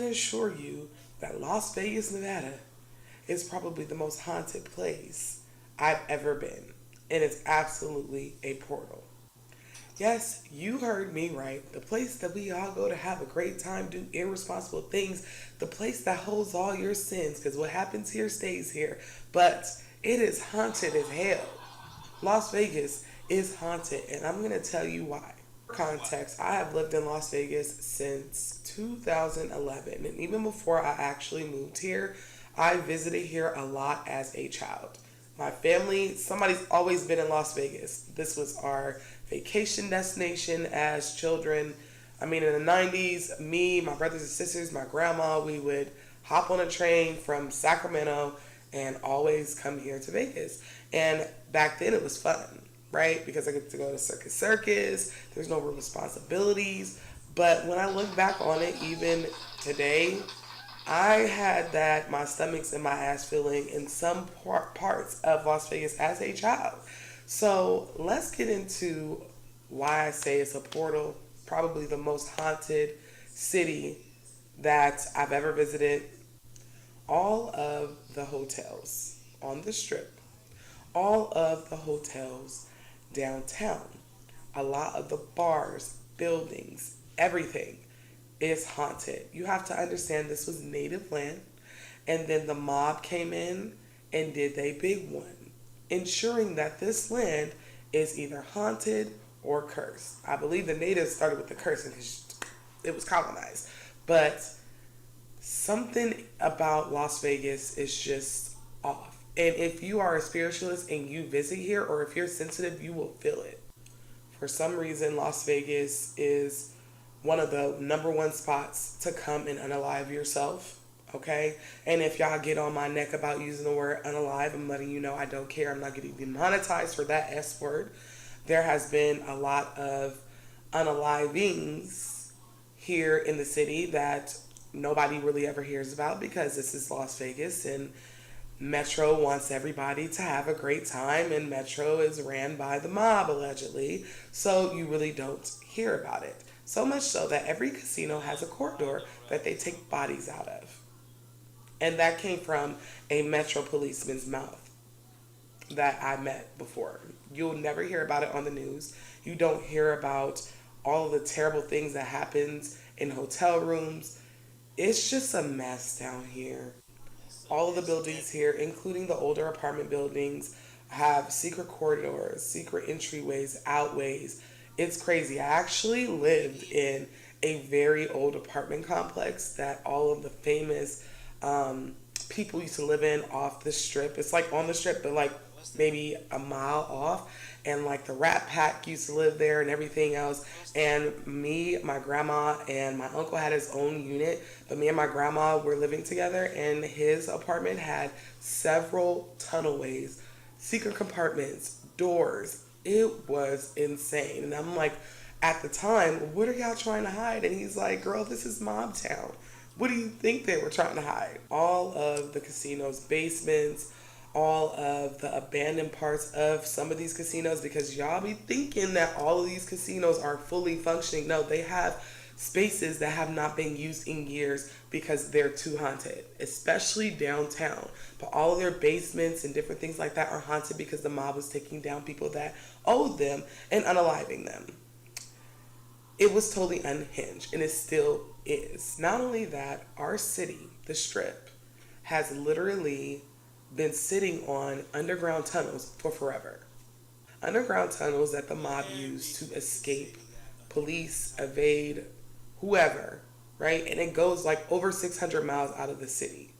assure you that Las Vegas, Nevada is probably the most haunted place I've ever been. And it's absolutely a portal. Yes, you heard me right. The place that we all go to have a great time, do irresponsible things, the place that holds all your sins, because what happens here stays here. But it is haunted as hell. Las Vegas is haunted, and I'm going to tell you why. For context, I have lived in Las Vegas since 2011, and even before I actually moved here, I visited here a lot as a child. My family, somebody's always been in Las Vegas. This was our vacation destination as children. I mean, in the 90s, me, my brothers and sisters, my grandma, we would hop on a train from Sacramento and always come here to Vegas. And back then it was fun, right? Because I get to go to Circus Circus, there's no real responsibilities. But when I look back on it, even today, I had that my stomach's in my ass feeling in some parts of Las Vegas as a child. So let's get into why I say it's a portal, probably the most haunted city that I've ever visited. All of the hotels on the strip, all of the hotels downtown, a lot of the bars, buildings, everything is haunted. You have to understand this was native land, and then the mob came in and did a big one, ensuring that this land is either haunted or cursed. I believe the natives started with the cursing because it was colonized, but something about Las Vegas is just off. And if you are a spiritualist and you visit here, or if you're sensitive, you will feel it. For some reason, Las Vegas is one of the number one spots to come and unalive yourself. Okay? And if y'all get on my neck about using the word unalive, I'm letting you know I don't care. I'm not getting demonetized for that S word. There has been a lot of unalivings here in the city that nobody really ever hears about because this is Las Vegas, and Metro wants everybody to have a great time, and Metro is ran by the mob allegedly, so you really don't hear about it. So much so that every casino has a corridor that they take bodies out of. And that came from a Metro policeman's mouth that I met before. You'll never hear about it on the news. You don't hear about all of the terrible things that happens in hotel rooms. It's just a mess down here. All of the buildings here, including the older apartment buildings, have secret corridors, secret entryways, outways. It's crazy. I actually lived in a very old apartment complex that all of the famous people used to live in off the strip. It's like on the strip, but like maybe a mile off. And like the Rat Pack used to live there and everything else. And me, my grandma, and my uncle had his own unit. But me and my grandma were living together, and his apartment had several tunnelways, secret compartments, doors. It was insane. And I'm like, at the time, what are y'all trying to hide? And he's like, girl, this is Mob Town. What do you think they were trying to hide? All of the casinos' basements, all of the abandoned parts of some of these casinos, because y'all be thinking that all of these casinos are fully functioning. No, they have spaces that have not been used in years because they're too haunted, especially downtown. But all of their basements and different things like that are haunted because the mob was taking down people that owed them and unaliving them. It was totally unhinged, and it still is. Not only that, our city, the Strip, has literally been sitting on underground tunnels for forever. Underground tunnels that the mob used to escape police, evade, whoever, right? And it goes like over 600 miles out of the city.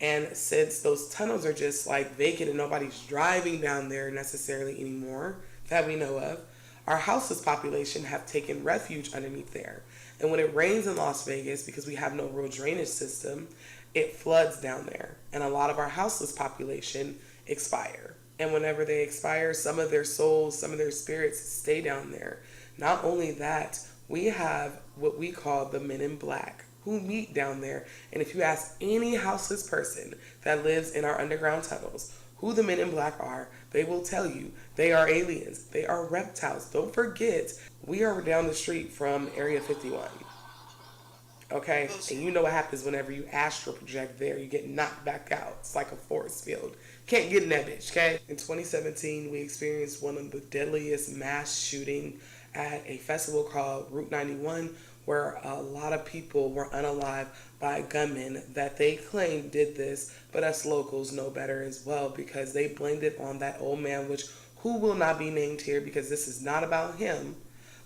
And since those tunnels are just like vacant and nobody's driving down there necessarily anymore that we know of, our houseless population have taken refuge underneath there. And when it rains in Las Vegas, because we have no real drainage system, it floods down there. And a lot of our houseless population expire. And whenever they expire, some of their souls, some of their spirits stay down there. Not only that, we have what we call the Men in Black who meet down there. And if you ask any houseless person that lives in our underground tunnels who the Men in Black are, they will tell you they are aliens. They are reptiles. Don't forget, we are down the street from Area 51. Okay? And you know what happens whenever you astral project there. You get knocked back out. It's like a force field. Can't get in that bitch, okay? In 2017, we experienced one of the deadliest mass shooting at a festival called Route 91, where a lot of people were unalived by gunmen that they claimed did this, but us locals know better as well because they blamed it on that old man, which who will not be named here because this is not about him,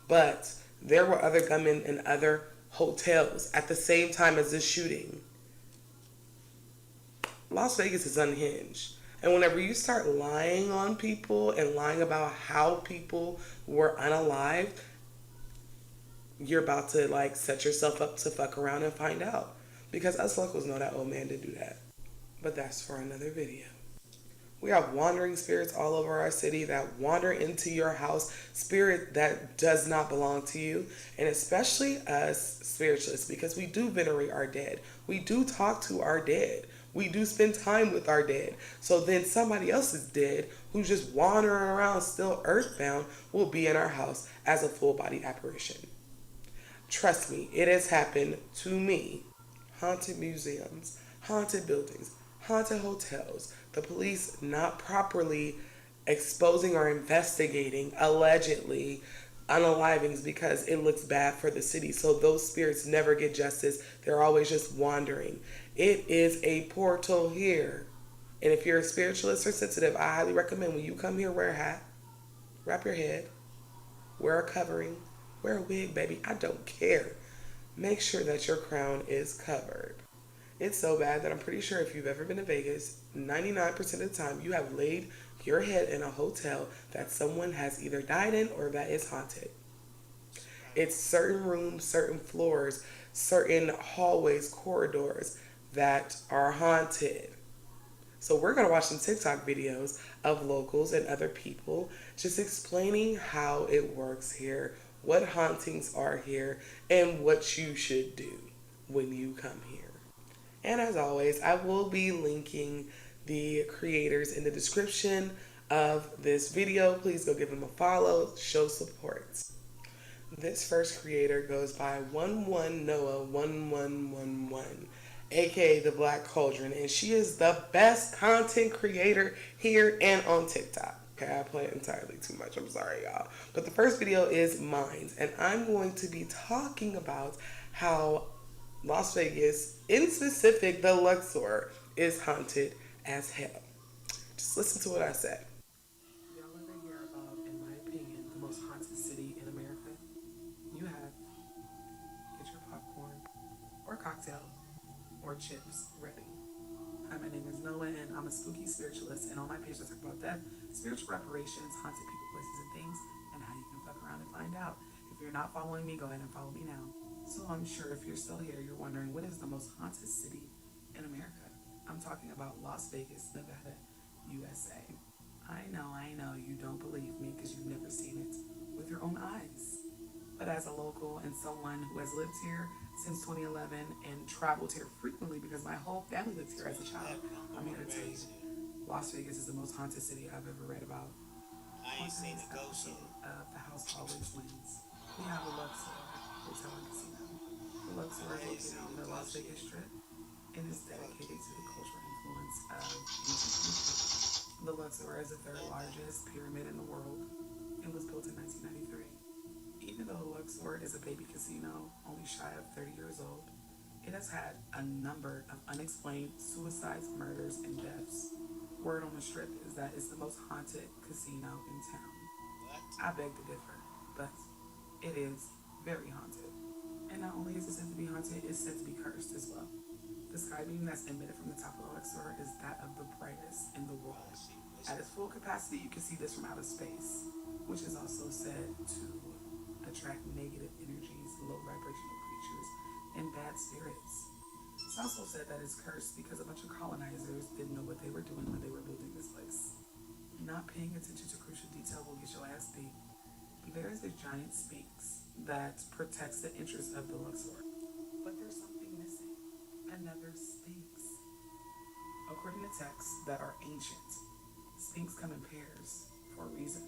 but there were other gunmen in other hotels at the same time as this shooting. Las Vegas is unhinged. And whenever you start lying on people and lying about how people were unalived, you're about to like set yourself up to fuck around and find out. Because us locals know that old man did do that. But that's for another video. We have wandering spirits all over our city that wander into your house, spirit that does not belong to you, and especially us spiritualists because we do venerate our dead. We do talk to our dead. We do spend time with our dead. So then somebody else is dead who's just wandering around still earthbound will be in our house as a full body apparition. Trust me, it has happened to me. Haunted museums, haunted buildings, haunted hotels, the police not properly exposing or investigating allegedly unalivings because it looks bad for the city. So those spirits never get justice. They're always just wandering. It is a portal here. And if you're a spiritualist or sensitive, I highly recommend when you come here, wear a hat, wrap your head, wear a covering, wear a wig, baby. I don't care. Make sure that your crown is covered. It's so bad that I'm pretty sure if you've ever been to Vegas, 99% of the time you have laid your head in a hotel that someone has either died in or that is haunted. It's certain rooms, certain floors, certain hallways, corridors that are haunted. So we're going to watch some TikTok videos of locals and other people just explaining how it works here, what hauntings are here, and what you should do when you come here. And as always, I will be linking the creators in the description of this video. Please go give them a follow, show support. This first creator goes by 11Noah1111, aka the Black Cauldron, and she is the best content creator here and on TikTok. Okay, I play it entirely too much. I'm sorry, y'all. But the first video is mine, and I'm going to be talking about how Las Vegas, in specific, the Luxor, is haunted as hell. Just listen to what I said. Y'all ever hear about, in my opinion, the most haunted city in America? You have. Get your popcorn, or cocktail, or chips ready. Hi, my name is Noah, and I'm a spooky spiritualist, and on my page I talk about death, spiritual reparations, haunted people, places, and things, and how you can fuck around and find out. If you're not following me, go ahead and follow me now. So I'm sure if you're still here, you're wondering, what is the most haunted city in America? I'm talking about Las Vegas, Nevada, USA. I know, you don't believe me because you've never seen it with your own eyes. But as a local and someone who has lived here since 2011 and traveled here frequently because my whole family lived here as a child, I'm here to tell you, Las Vegas is the most haunted city I've ever read about. I ain't seen a ghost of The House Always Wins. We have a Luxor Hotel and Casino. The Luxor is located on the Las Vegas Strip and is dedicated to the cultural influence of ancient Egypt. The Luxor is the third largest pyramid in the world and was built in 1993. Even though the Luxor is a baby casino, only shy of 30 years old, it has had a number of unexplained suicides, murders, and deaths. Word on the strip is that it's the most haunted casino in town. I beg to differ, but it is very haunted. And not only is it said to be haunted, it's said to be cursed as well. The sky beam that's emitted from the top of the Luxor is that of the brightest in the world. At its full capacity, you can see this from outer space, which is also said to attract negative energies, low vibrational creatures, and bad spirits. It's also said that it's cursed because a bunch of colonizers didn't know what they were doing when they were building this place. Not paying attention to crucial detail will get your ass beat. There is a giant sphinx that protects the interests of the Luxor. But there's something missing. Another sphinx. According to texts that are ancient, sphinx come in pairs for a reason,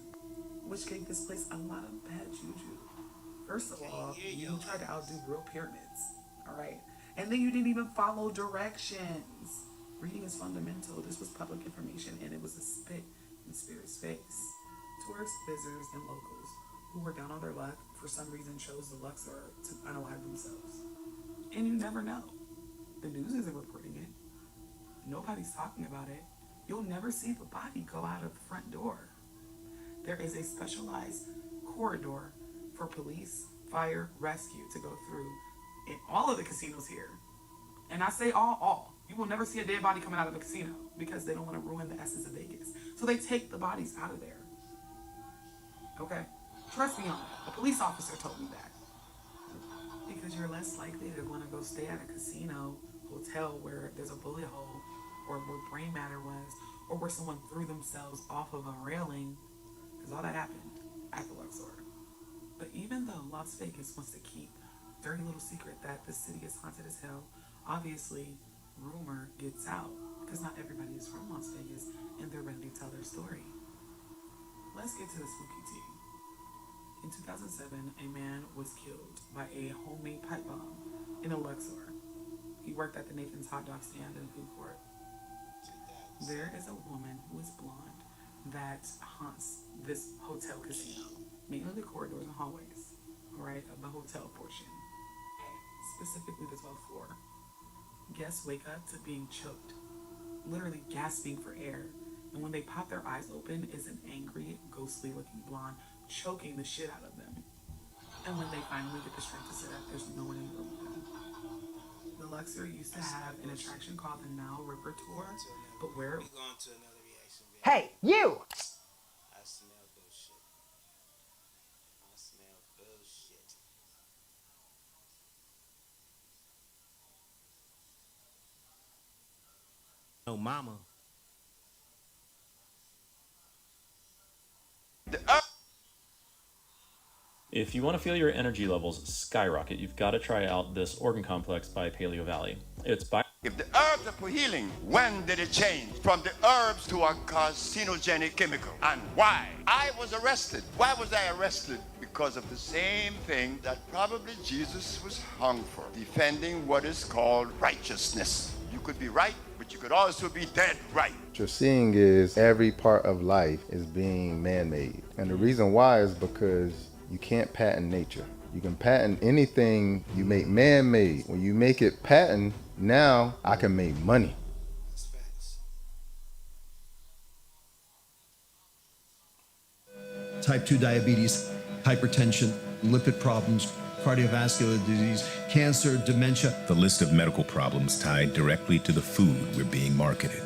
which gave this place a lot of bad juju. First of all, you tried to outdo real pyramids, all all right? And then you didn't even follow directions. Reading is fundamental. This was public information, and it was a spit in Spirit's face. Tourists, visitors, and locals who were down on their luck for some reason chose the Luxor to unalive themselves. And you never know. The news isn't reporting it. Nobody's talking about it. You'll never see the body go out of the front door. There is a specialized corridor for police, fire, rescue to go through in all of the casinos here. And I say all. You will never see a dead body coming out of a casino because they don't want to ruin the essence of Vegas. So they take the bodies out of there. Okay? Trust me on that. A police officer told me that. Because you're less likely to want to go stay at a casino, hotel where there's a bullet hole, or where brain matter was, or where someone threw themselves off of a railing, because all that happened at the Luxor. But even though Las Vegas wants to keep a dirty little secret that the city is haunted as hell, obviously rumor gets out, because not everybody is from Las Vegas and they're ready to tell their story. Let's get to the spooky tea. In 2007, a man was killed by a homemade pipe bomb in a Luxor. He worked at the Nathan's hot dog stand in food court. There is a woman who is blonde that haunts this hotel casino, mainly the corridors and hallways, right, of the hotel portion, specifically the 12th floor. Guests wake up to being choked, literally gasping for air, and when they pop their eyes open is an angry, ghostly looking blonde choking the shit out of them. And when they finally get the strength to sit up, there's no one in the room with them. The Luxor used to have an attraction called the Nile River Tour, but where... We going to another reaction video. Hey, you! I smell bullshit. I smell bullshit. No mama. If you want to feel your energy levels skyrocket, you've got to try out this organ complex by Paleo Valley. It's by... If the herbs are for healing, when did it change from the herbs to a carcinogenic chemical? And why? I was arrested. Why was I arrested? Because of the same thing that probably Jesus was hung for, defending what is called righteousness. You could be right, but you could also be dead right. What you're seeing is every part of life is being man-made. And the reason why is because you can't patent nature. You can patent anything you make man-made. When you make it patent, now I can make money. That's facts. Type 2 diabetes, hypertension, lipid problems, cardiovascular disease, cancer, dementia. The list of medical problems tied directly to the food we're being marketed.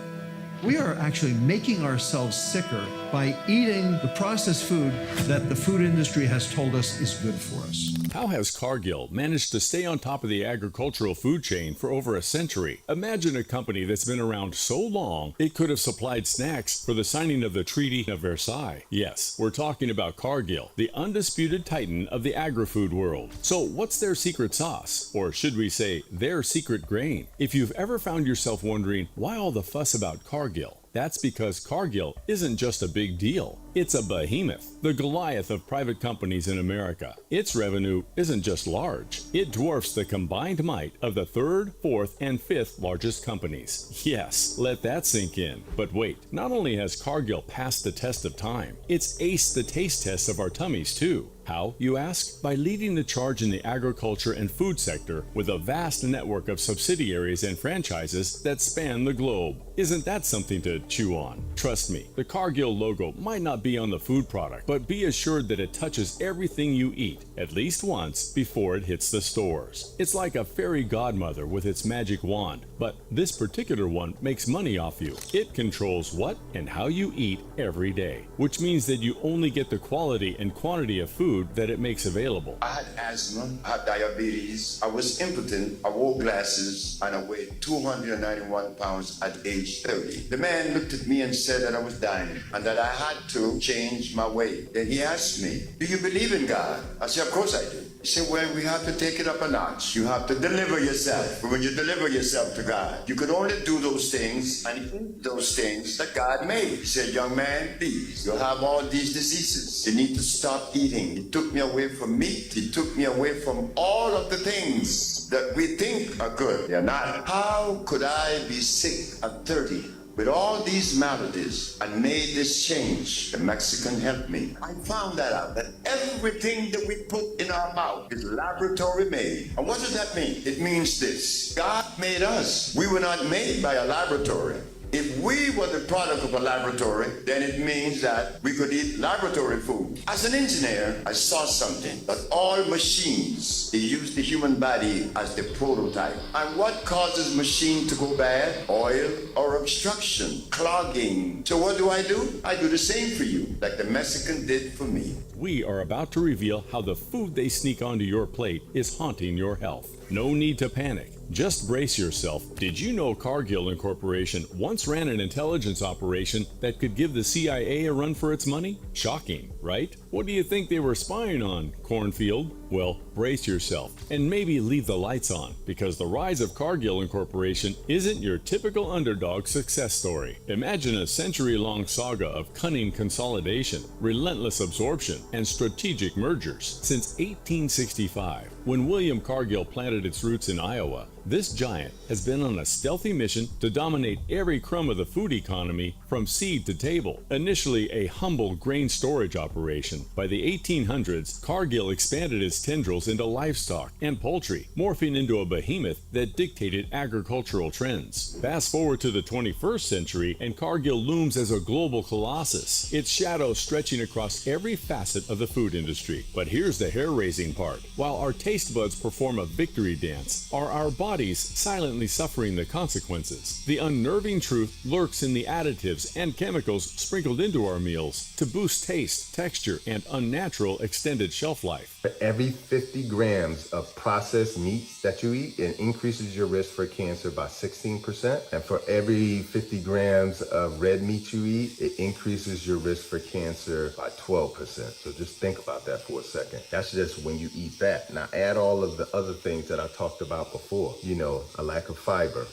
We are actually making ourselves sicker by eating the processed food that the food industry has told us is good for us. How has Cargill managed to stay on top of the agricultural food chain for over a century? Imagine a company that's been around so long, it could have supplied snacks for the signing of the Treaty of Versailles. Yes, we're talking about Cargill, the undisputed titan of the agri-food world. So what's their secret sauce? Or should we say, their secret grain? If you've ever found yourself wondering, why all the fuss about Cargill? That's because Cargill isn't just a big deal. It's a behemoth, the Goliath of private companies in America. Its revenue isn't just large. It dwarfs the combined might of the third, fourth, and fifth largest companies. Yes, let that sink in. But wait, not only has Cargill passed the test of time, it's aced the taste test of our tummies too. How, you ask? By leading the charge in the agriculture and food sector with a vast network of subsidiaries and franchises that span the globe. Isn't that something to chew on? Trust me, the Cargill logo might not be on the food product, but be assured that it touches everything you eat at least once before it hits the stores. It's like a fairy godmother with its magic wand, but this particular one makes money off you. It controls what and how you eat every day, which means that you only get the quality and quantity of food that it makes available. I had asthma, I had diabetes, I was impotent, I wore glasses, and I weighed 291 pounds at age 30. The man looked at me and said that I was dying and that I had to change my way. Then he asked me, do you believe in God? I said, of course I do. He said, well, we have to take it up a notch. You have to deliver yourself. But when you deliver yourself to God, you can only do those things and eat those things that God made. He said, young man, please, you'll have all these diseases. You need to stop eating. He took me away from meat. He took me away from all of the things that we think are good. They're not. How could I be sick at 30 with all these maladies and made this change? The Mexican helped me. I found that out, that everything that we put in our mouth is laboratory made. And what does that mean? It means this: God made us. We were not made by a laboratory. If we were the product of a laboratory, then it means that we could eat laboratory food. As an engineer, I saw something, that all machines, they use the human body as the prototype. And what causes machine to go bad? Oil or obstruction, clogging. So what do? I do the same for you, like the Mexican did for me. We are about to reveal how the food they sneak onto your plate is haunting your health. No need to panic. Just brace yourself. Did you know Cargill Incorporation once ran an intelligence operation that could give the CIA a run for its money? Shocking, right? What do you think they were spying on, Cornfield? Well, brace yourself and maybe leave the lights on, because the rise of Cargill Incorporation isn't your typical underdog success story. Imagine a century-long saga of cunning consolidation, relentless absorption, and strategic mergers. Since 1865, when William Cargill planted its roots in Iowa, this giant has been on a stealthy mission to dominate every crumb of the food economy from seed to table. Initially a humble grain storage operation, by the 1800s, Cargill expanded its tendrils into livestock and poultry, morphing into a behemoth that dictated agricultural trends. Fast forward to the 21st century, and Cargill looms as a global colossus, its shadow stretching across every facet of the food industry. But here's the hair-raising part. While our taste buds perform a victory dance, are our bodies silently suffering the consequences? The unnerving truth lurks in the additives and chemicals sprinkled into our meals to boost taste, texture, and unnatural extended shelf life. For every 50 grams of processed meats that you eat, it increases your risk for cancer by 16%. And for every 50 grams of red meat you eat, it increases your risk for cancer by 12%. So just think about that for a second. That's just when you eat that. Now add all of the other things that I talked about before. A lack of fiber,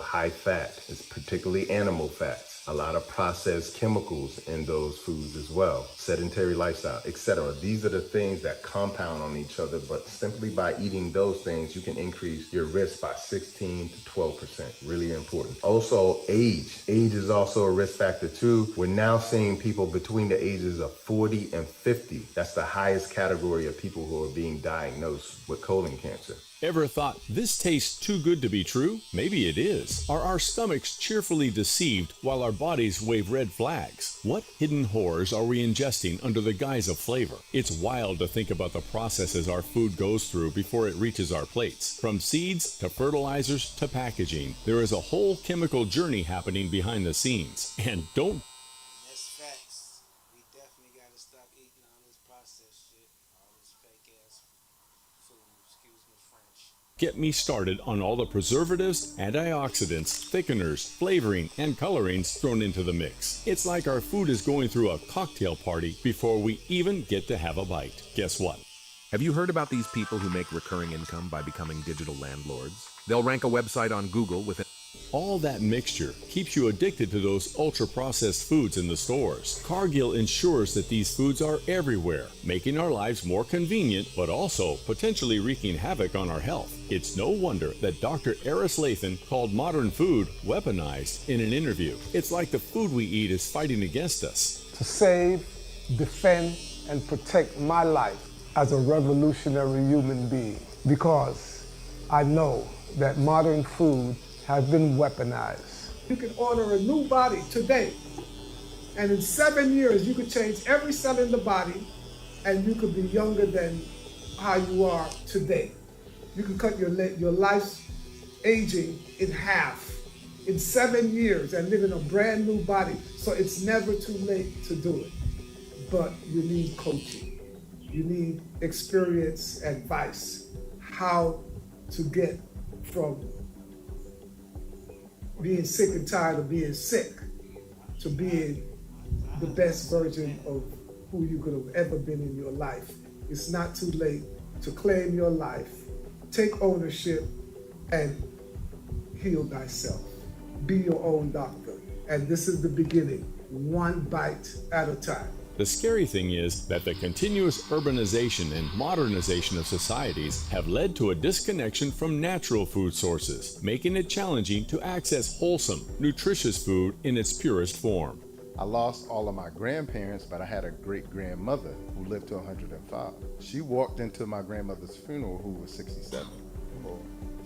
high fat, it's particularly animal fats. A lot of processed chemicals in those foods as well, sedentary lifestyle, etc. These are the things that compound on each other, but simply by eating those things, you can increase your risk by 16 to 12%. Really important. Also, age. Age is also a risk factor too. We're now seeing people between the ages of 40 and 50. That's the highest category of people who are being diagnosed with colon cancer. Ever thought this tastes too good to be true? Maybe it is. Are our stomachs cheerfully deceived while our bodies wave red flags? What hidden horrors are we ingesting under the guise of flavor? It's wild to think about the processes our food goes through before it reaches our plates. From seeds to fertilizers to packaging, there is a whole chemical journey happening behind the scenes. And don't That's facts. We definitely gotta stop eating all this processed shit, all this fake ass food, excuse my French. get me started on all the preservatives, antioxidants, thickeners, flavoring, and colorings thrown into the mix. It's like our food is going through a cocktail party before we even get to have a bite. Guess what? Have you heard about these people who make recurring income by becoming digital landlords? They'll rank a website on Google with an All that mixture keeps you addicted to those ultra-processed foods in the stores. Cargill ensures that these foods are everywhere, making our lives more convenient, but also potentially wreaking havoc on our health. It's no wonder that Dr. Eris Lathan called modern food weaponized in an interview. It's like the food we eat is fighting against us. To save, defend, and protect my life as a revolutionary human being, because I know that modern food has been weaponized. You can order a new body today, and in 7 years you could change every cell in the body, and you could be younger than how you are today. You can cut your life's aging in half in 7 years and live in a brand new body. So it's never too late to do it, but you need coaching. You need experience, advice, how to get from being sick and tired of being sick to being the best version of who you could have ever been in your life. It's not too late to claim your life, take ownership, and heal thyself. Be your own doctor. And this is the beginning, one bite at a time. The scary thing is that the continuous urbanization and modernization of societies have led to a disconnection from natural food sources, making it challenging to access wholesome, nutritious food in its purest form. I lost all of my grandparents, but I had a great-grandmother who lived to 105. She walked into my grandmother's funeral, who was 67.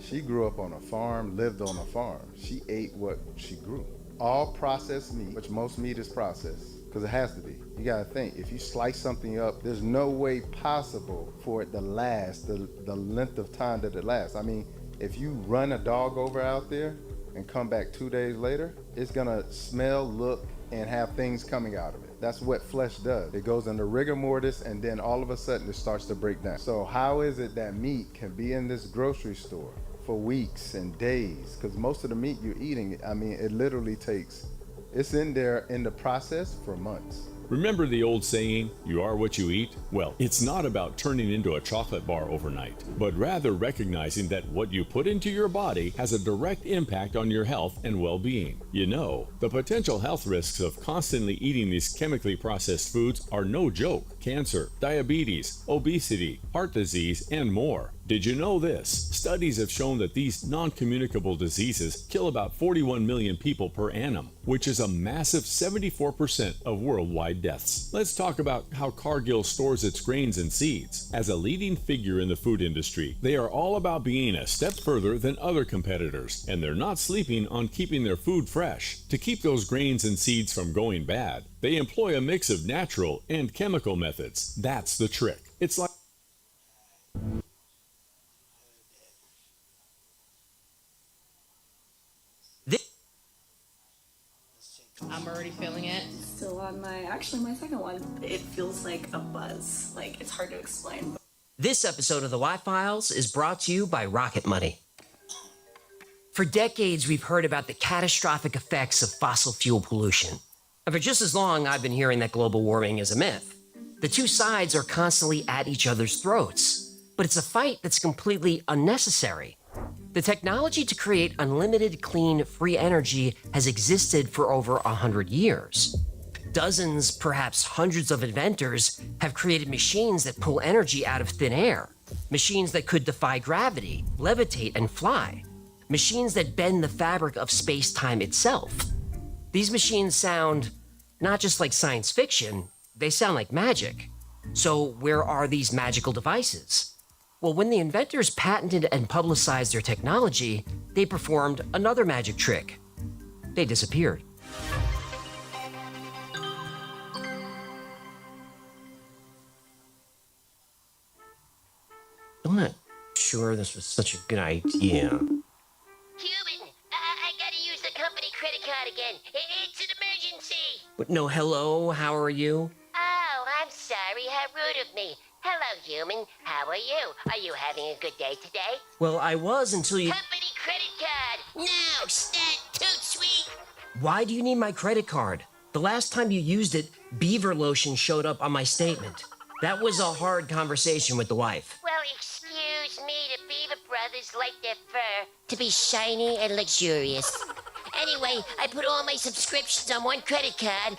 She grew up on a farm, lived on a farm. She ate what she grew. All processed meat, which most meat is processed, because it has to be. You gotta think, if you slice something up, there's no way possible for it to last the length of time that it lasts. I mean, if you run a dog over out there and come back 2 days later, it's gonna smell, look, and have things coming out of it. That's what flesh does. It goes into rigor mortis, and then all of a sudden it starts to break down. So how is it that meat can be in this grocery store for weeks and days? Because most of the meat you're eating, I mean, it literally takes, it's in there in the process for months. Remember the old saying, you are what you eat? Well, it's not about turning into a chocolate bar overnight, but rather recognizing that what you put into your body has a direct impact on your health and well-being. You know, the potential health risks of constantly eating these chemically processed foods are no joke. Cancer, diabetes, obesity, heart disease, and more. Did you know this? Studies have shown that these non-communicable diseases kill about 41 million people per annum, which is a massive 74% of worldwide deaths. Let's talk about how Cargill stores its grains and seeds. As a leading figure in the food industry, they are all about being a step further than other competitors, and they're not sleeping on keeping their food fresh. To keep those grains and seeds from going bad, they employ a mix of natural and chemical methods. That's the trick. It's like I'm already feeling it. Still on my second one. It feels like a buzz. Like, it's hard to explain. This episode of the Y-Files is brought to you by Rocket Money. For decades, we've heard about the catastrophic effects of fossil fuel pollution. And for just as long, I've been hearing that global warming is a myth. The two sides are constantly at each other's throats, but it's a fight that's completely unnecessary. The technology to create unlimited, clean, free energy has existed for over 100 years. Dozens, perhaps hundreds of inventors have created machines that pull energy out of thin air, machines that could defy gravity, levitate, and fly, machines that bend the fabric of space-time itself. These machines sound not just like science fiction, they sound like magic. So where are these magical devices? Well, when the inventors patented and publicized their technology, they performed another magic trick. They disappeared. I'm not sure this was such a good idea. Human, I gotta use the company credit card again. It's an emergency. But no, hello, how are you? Oh, I'm sorry. How rude of me. Hello, human. How are you? Are you having a good day today? Well, I was until you... Company credit card. No, stat, toot sweet. Why do you need my credit card? The last time you used it, beaver lotion showed up on my statement. That was a hard conversation with the wife. Well, excuse me, the Beaver brothers like their fur to be shiny and luxurious. Anyway, I put all my subscriptions on one credit card, and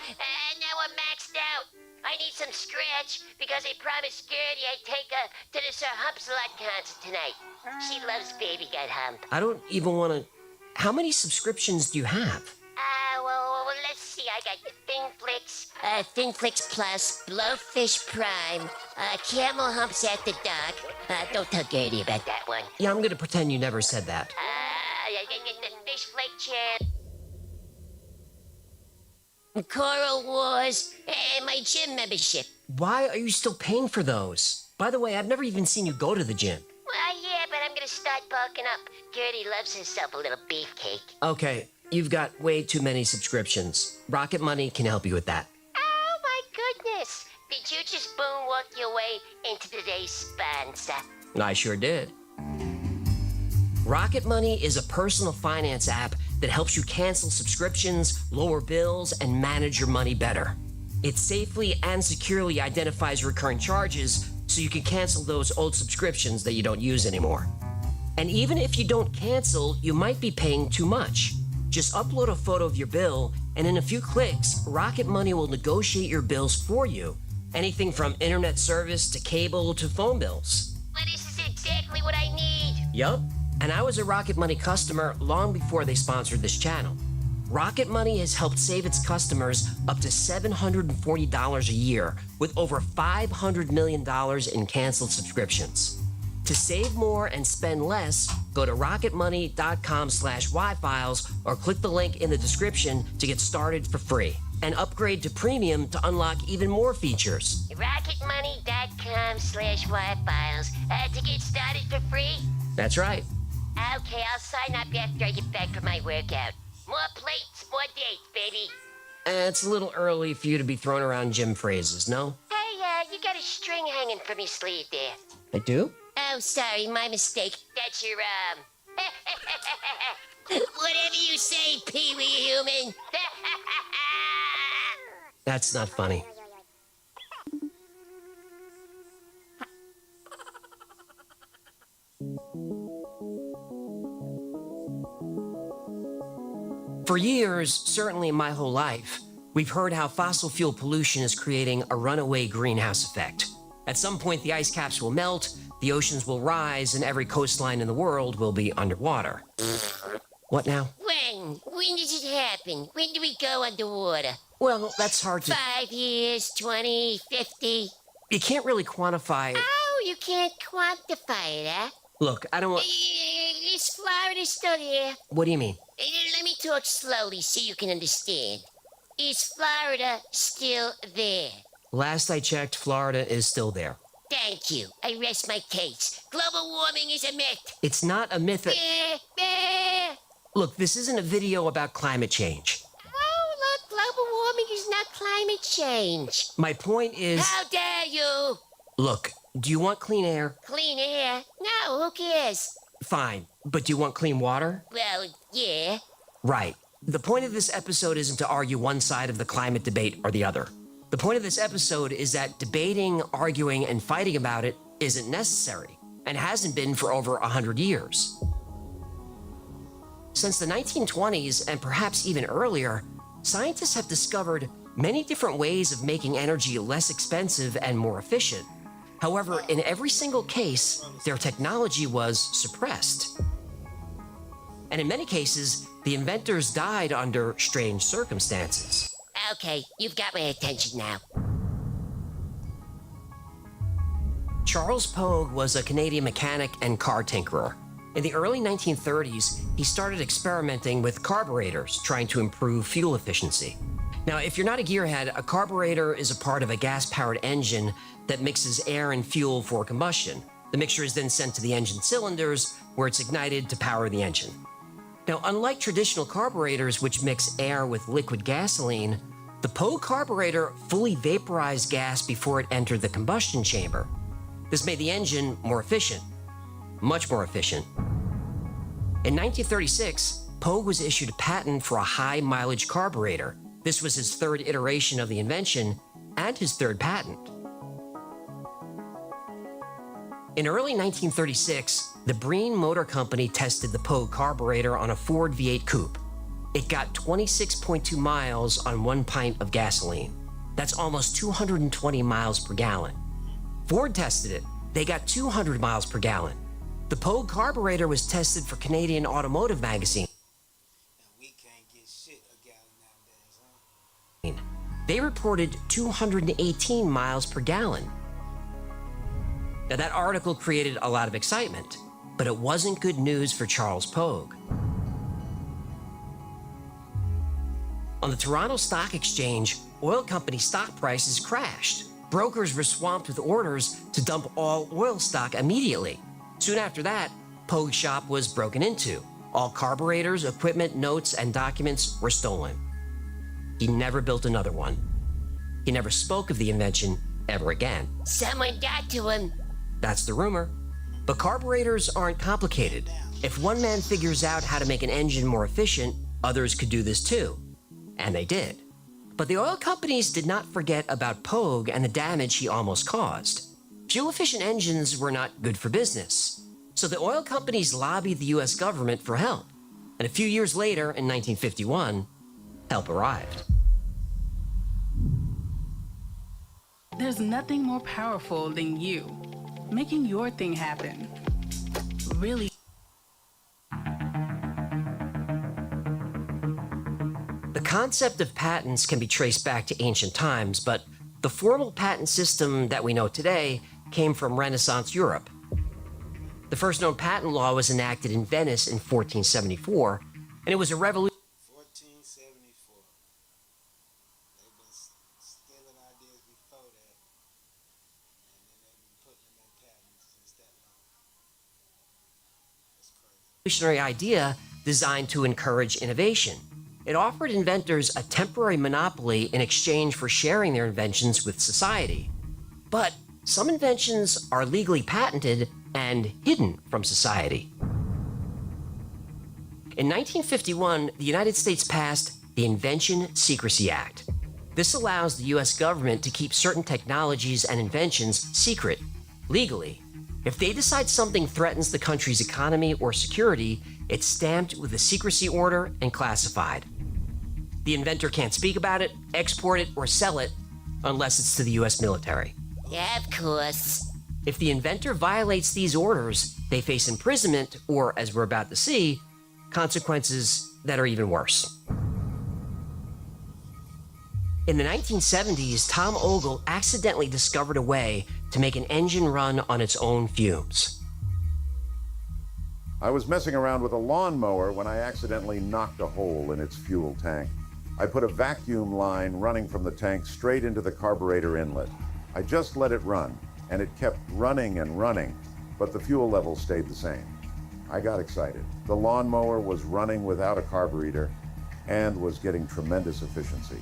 now I'm maxed out. I need some scratch because I promised Gertie I'd take her to the Sir Humpsalot concert tonight. She loves Baby Got Hump. I don't even want to... How many subscriptions do you have? Well, let's see. I got Thinflix Plus, Blowfish Prime, Camel Humps at the Dock. Don't tell Gertie about that one. Yeah, I'm going to pretend you never said that. The Fish Flake Champ. Coral Wars, and my gym membership. Why are you still paying for those? By the way, I've never even seen you go to the gym. Well, yeah, but I'm gonna start bulking up. Gertie loves herself a little beefcake. Okay, you've got way too many subscriptions. Rocket Money can help you with that. Oh my goodness! Did you just moonwalk your way into today's sponsor? I sure did. Rocket Money is a personal finance app that helps you cancel subscriptions, lower bills, and manage your money better. It safely and securely identifies recurring charges so you can cancel those old subscriptions that you don't use anymore. And even if you don't cancel, you might be paying too much. Just upload a photo of your bill, and in a few clicks, Rocket Money will negotiate your bills for you. Anything from internet service to cable to phone bills. Well, this is exactly what I need. Yup. And I was a Rocket Money customer long before they sponsored this channel. Rocket Money has helped save its customers up to $740 a year with over $500 million in canceled subscriptions. To save more and spend less, go to rocketmoney.com/yfiles or click the link in the description to get started for free and upgrade to premium to unlock even more features. rocketmoney.com/yfiles to get started for free? That's right. Okay, I'll sign up after I get back from my workout. More plates, more dates, baby. It's a little early for you to be throwing around gym phrases, no? Hey, you got a string hanging from your sleeve there. I do? Oh, sorry, my mistake. That's your, whatever you say, Pee-wee human. That's not funny. For years, certainly my whole life, we've heard how fossil fuel pollution is creating a runaway greenhouse effect. At some point, the ice caps will melt, the oceans will rise, and every coastline in the world will be underwater. What now? When? When does it happen? When do we go underwater? Well, that's hard to... 5 years, 20, 50? You can't really quantify... Oh, you can't quantify it, huh? Look, I don't want... Is Florida still there? What do you mean? Let me talk slowly so you can understand. Is Florida still there? Last I checked, Florida is still there. Thank you. I rest my case. Global warming is a myth. It's not a myth. Look, this isn't a video about climate change. Oh, look, global warming is not climate change. My point is... How dare you? Look, do you want clean air? Clean air? No, who cares? Fine, but do you want clean water? Well, yeah. Right. The point of this episode isn't to argue one side of the climate debate or the other. The point of this episode is that debating, arguing, and fighting about it isn't necessary, and hasn't been for over 100 years. Since the 1920s, and perhaps even earlier, scientists have discovered many different ways of making energy less expensive and more efficient. However, in every single case, their technology was suppressed. And in many cases, the inventors died under strange circumstances. Okay, you've got my attention now. Charles Pogue was a Canadian mechanic and car tinkerer. In the early 1930s, he started experimenting with carburetors, trying to improve fuel efficiency. Now, if you're not a gearhead, a carburetor is a part of a gas-powered engine that mixes air and fuel for combustion. The mixture is then sent to the engine cylinders, where it's ignited to power the engine. Now, unlike traditional carburetors, which mix air with liquid gasoline, the Pogue carburetor fully vaporized gas before it entered the combustion chamber. This made the engine more efficient, much more efficient. In 1936, Pogue was issued a patent for a high-mileage carburetor. This was his third iteration of the invention and his third patent. In early 1936, the Breen Motor Company tested the Pogue carburetor on a Ford V8 coupe. It got 26.2 miles on 1 pint of gasoline. That's almost 220 miles per gallon. Ford tested it. They got 200 miles per gallon. The Pogue carburetor was tested for Canadian Automotive Magazine. They reported 218 miles per gallon. Now, that article created a lot of excitement, but it wasn't good news for Charles Pogue. On the Toronto Stock Exchange, oil company stock prices crashed. Brokers were swamped with orders to dump all oil stock immediately. Soon after that, Pogue's shop was broken into. All carburetors, equipment, notes, and documents were stolen. He never built another one. He never spoke of the invention ever again. Someone got to him. That's the rumor. But carburetors aren't complicated. If one man figures out how to make an engine more efficient, others could do this too. And they did. But the oil companies did not forget about Pogue and the damage he almost caused. Fuel-efficient engines were not good for business. So the oil companies lobbied the US government for help. And a few years later, in 1951, help arrived. There's nothing more powerful than you making your thing happen. Really. The concept of patents can be traced back to ancient times, but the formal patent system that we know today came from Renaissance Europe. The first known patent law was enacted in Venice in 1474, and it was a revolution. 1474. They've been stealing ideas before that, and then they've been putting them in patents since that long. That's crazy. Revolutionary idea designed to encourage innovation. It offered inventors a temporary monopoly in exchange for sharing their inventions with society. But some inventions are legally patented and hidden from society. In 1951, the United States passed the Invention Secrecy Act. This allows the US government to keep certain technologies and inventions secret, legally. If they decide something threatens the country's economy or security, it's stamped with a secrecy order and classified. The inventor can't speak about it, export it, or sell it unless it's to the US military. Yeah, of course. If the inventor violates these orders, they face imprisonment or, as we're about to see, consequences that are even worse. In the 1970s, Tom Ogle accidentally discovered a way to make an engine run on its own fumes. I was messing around with a lawnmower when I accidentally knocked a hole in its fuel tank. I put a vacuum line running from the tank straight into the carburetor inlet. I just let it run, and it kept running and running, but the fuel level stayed the same. I got excited. The lawnmower was running without a carburetor and was getting tremendous efficiency.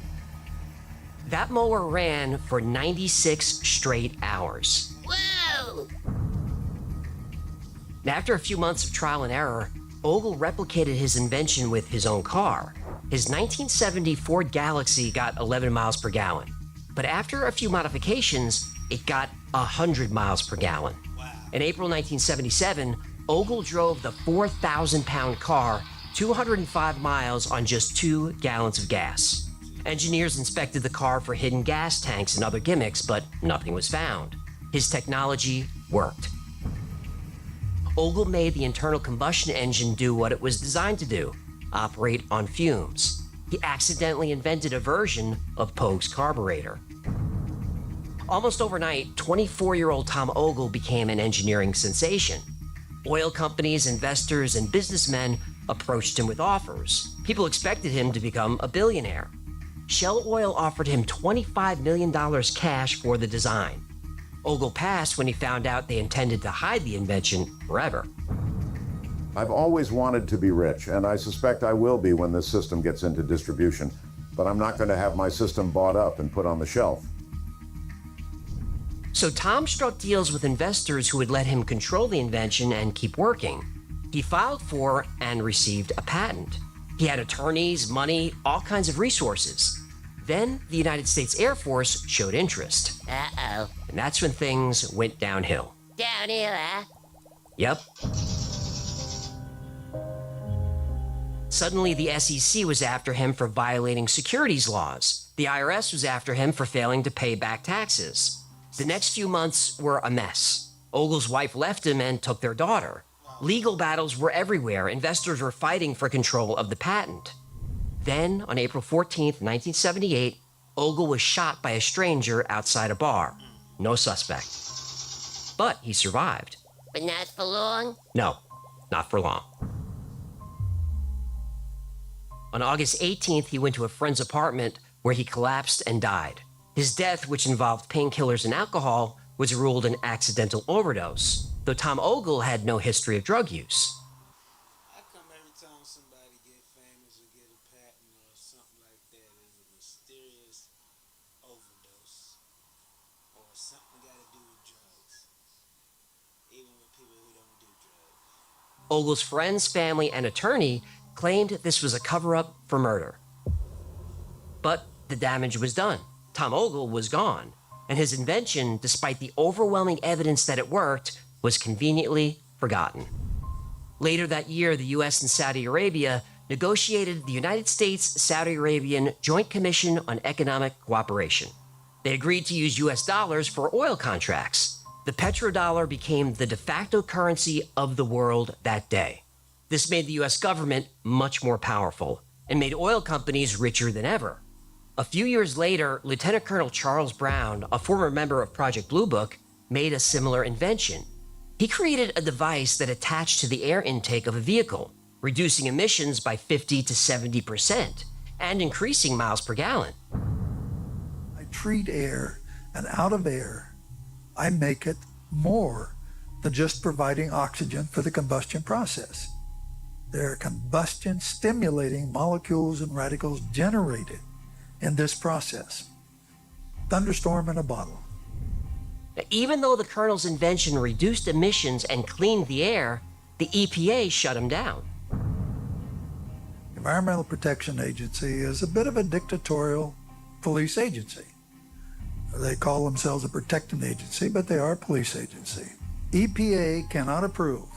That mower ran for 96 straight hours. Whoa! After a few months of trial and error, Ogle replicated his invention with his own car. His 1970 Ford Galaxy got 11 miles per gallon. But after a few modifications, it got 100 miles per gallon. In April 1977, Ogle drove the 4,000-pound car 205 miles on just 2 gallons of gas. Engineers inspected the car for hidden gas tanks and other gimmicks, but nothing was found. His technology worked. Ogle made the internal combustion engine do what it was designed to do, operate on fumes. He accidentally invented a version of Pogue's carburetor. Almost overnight, 24-year-old Tom Ogle became an engineering sensation. Oil companies, investors, and businessmen approached him with offers. People expected him to become a billionaire. Shell Oil offered him $25 million cash for the design. Ogle passed when he found out they intended to hide the invention forever. I've always wanted to be rich, and I suspect I will be when this system gets into distribution, but I'm not going to have my system bought up and put on the shelf. So Tom struck deals with investors who would let him control the invention and keep working. He filed for and received a patent. He had attorneys, money, all kinds of resources. Then the United States Air Force showed interest. Uh-oh. And that's when things went downhill. Downhill, huh? Yep. Suddenly, the SEC was after him for violating securities laws. The IRS was after him for failing to pay back taxes. The next few months were a mess. Ogle's wife left him and took their daughter. Legal battles were everywhere. Investors were fighting for control of the patent. Then, on April 14th, 1978, Ogle was shot by a stranger outside a bar. No suspect. But he survived. But not for long? No, not for long. On August 18th, he went to a friend's apartment where he collapsed and died. His death, which involved painkillers and alcohol, was ruled an accidental overdose, though Tom Ogle had no history of drug use. How come every time somebody get famous or get a patent or something like that, is a mysterious overdose or something got to do with drugs, even with people who don't do drugs? Ogle's friends, family, and attorney claimed this was a cover-up for murder. But the damage was done. Tom Ogle was gone, and his invention, despite the overwhelming evidence that it worked, was conveniently forgotten. Later that year, the US and Saudi Arabia negotiated the United States-Saudi Arabian Joint Commission on Economic Cooperation. They agreed to use US dollars for oil contracts. The petrodollar became the de facto currency of the world that day. This made the US government much more powerful and made oil companies richer than ever. A few years later, Lieutenant Colonel Charles Brown, a former member of Project Blue Book, made a similar invention. He created a device that attached to the air intake of a vehicle, reducing emissions by 50 to 70% and increasing miles per gallon. I treat air, and out of air, I make it more than just providing oxygen for the combustion process. There are combustion-stimulating molecules and radicals generated in this process. Thunderstorm in a bottle. Even though the Colonel's invention reduced emissions and cleaned the air, the EPA shut him down. Environmental Protection Agency is a bit of a dictatorial police agency. They call themselves a protecting agency, but they are a police agency. EPA cannot approve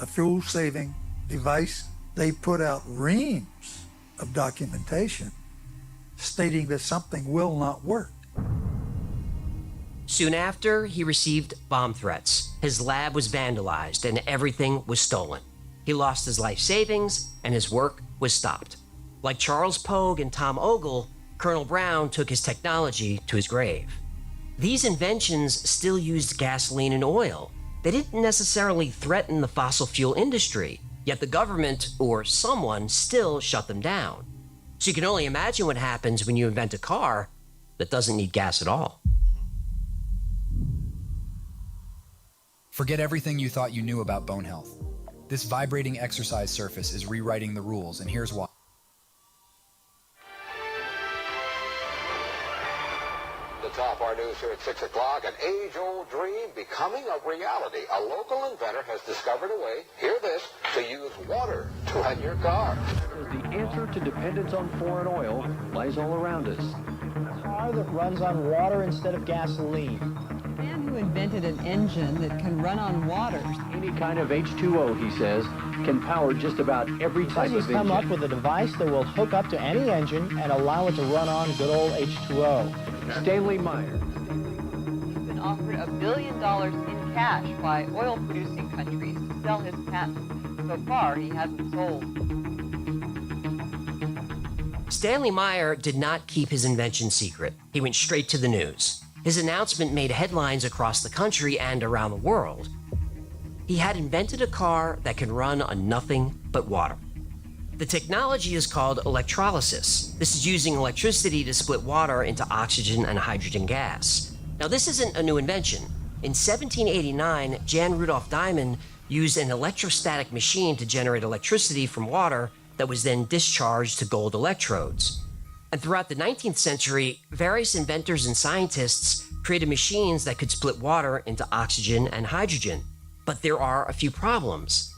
a fuel-saving device. They put out reams of documentation stating that something will not work. Soon after, he received bomb threats. His lab was vandalized and everything was stolen. He lost his life savings and his work was stopped. Like Charles Pogue and Tom Ogle, Colonel Brown took his technology to his grave. These inventions still used gasoline and oil. They didn't necessarily threaten the fossil fuel industry, yet the government, or someone, still shut them down. So you can only imagine what happens when you invent a car that doesn't need gas at all. Forget everything you thought you knew about bone health. This vibrating exercise surface is rewriting the rules, and here's why. The top our news here at 6 o'clock, an age-old dream becoming a reality. A local inventor has discovered a way, hear this, to use water to run your car. The answer to dependence on foreign oil lies all around us. A car that runs on water instead of gasoline. The man who invented an engine that can run on water. Any kind of H2O, he says, can power just about every type of engine. He's come up with a device that will hook up to any engine and allow it to run on good old H2O. Stanley Meyer. He's been offered $1 billion in cash by oil-producing countries to sell his patent. So far, he hasn't sold. Stanley Meyer did not keep his invention secret. He went straight to the news. His announcement made headlines across the country and around the world. He had invented a car that can run on nothing but water. The technology is called electrolysis. This is using electricity to split water into oxygen and hydrogen gas. Now, this isn't a new invention. In 1789, Jan Rudolph Diamond used an electrostatic machine to generate electricity from water that was then discharged to gold electrodes. And throughout the 19th century, various inventors and scientists created machines that could split water into oxygen and hydrogen. But there are a few problems.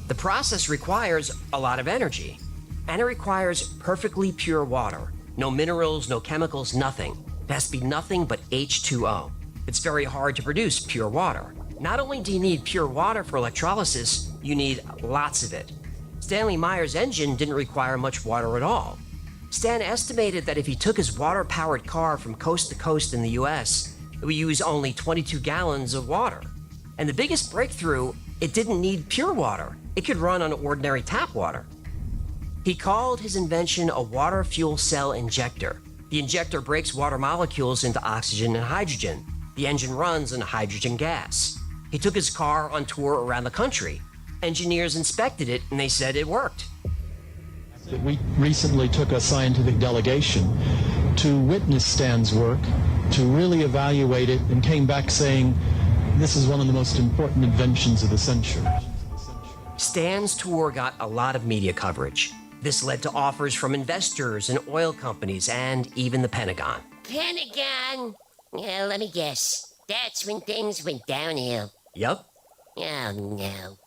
The process requires a lot of energy, and it requires perfectly pure water. No minerals, no chemicals, nothing. It has to be nothing but H2O. It's very hard to produce pure water. Not only do you need pure water for electrolysis, you need lots of it. Stanley Meyer's engine didn't require much water at all. Stan estimated that if he took his water-powered car from coast to coast in the US, it would use only 22 gallons of water. And the biggest breakthrough, it didn't need pure water. It could run on ordinary tap water. He called his invention a water fuel cell injector. The injector breaks water molecules into oxygen and hydrogen. The engine runs on hydrogen gas. He took his car on tour around the country. Engineers inspected it and they said it worked. We recently took a scientific delegation to witness Stan's work, to really evaluate it, and came back saying, this is one of the most important inventions of the century. Stan's tour got a lot of media coverage. This led to offers from investors and oil companies and even the Pentagon. Pentagon? Yeah, let me guess. That's when things went downhill. Yup. Oh, no.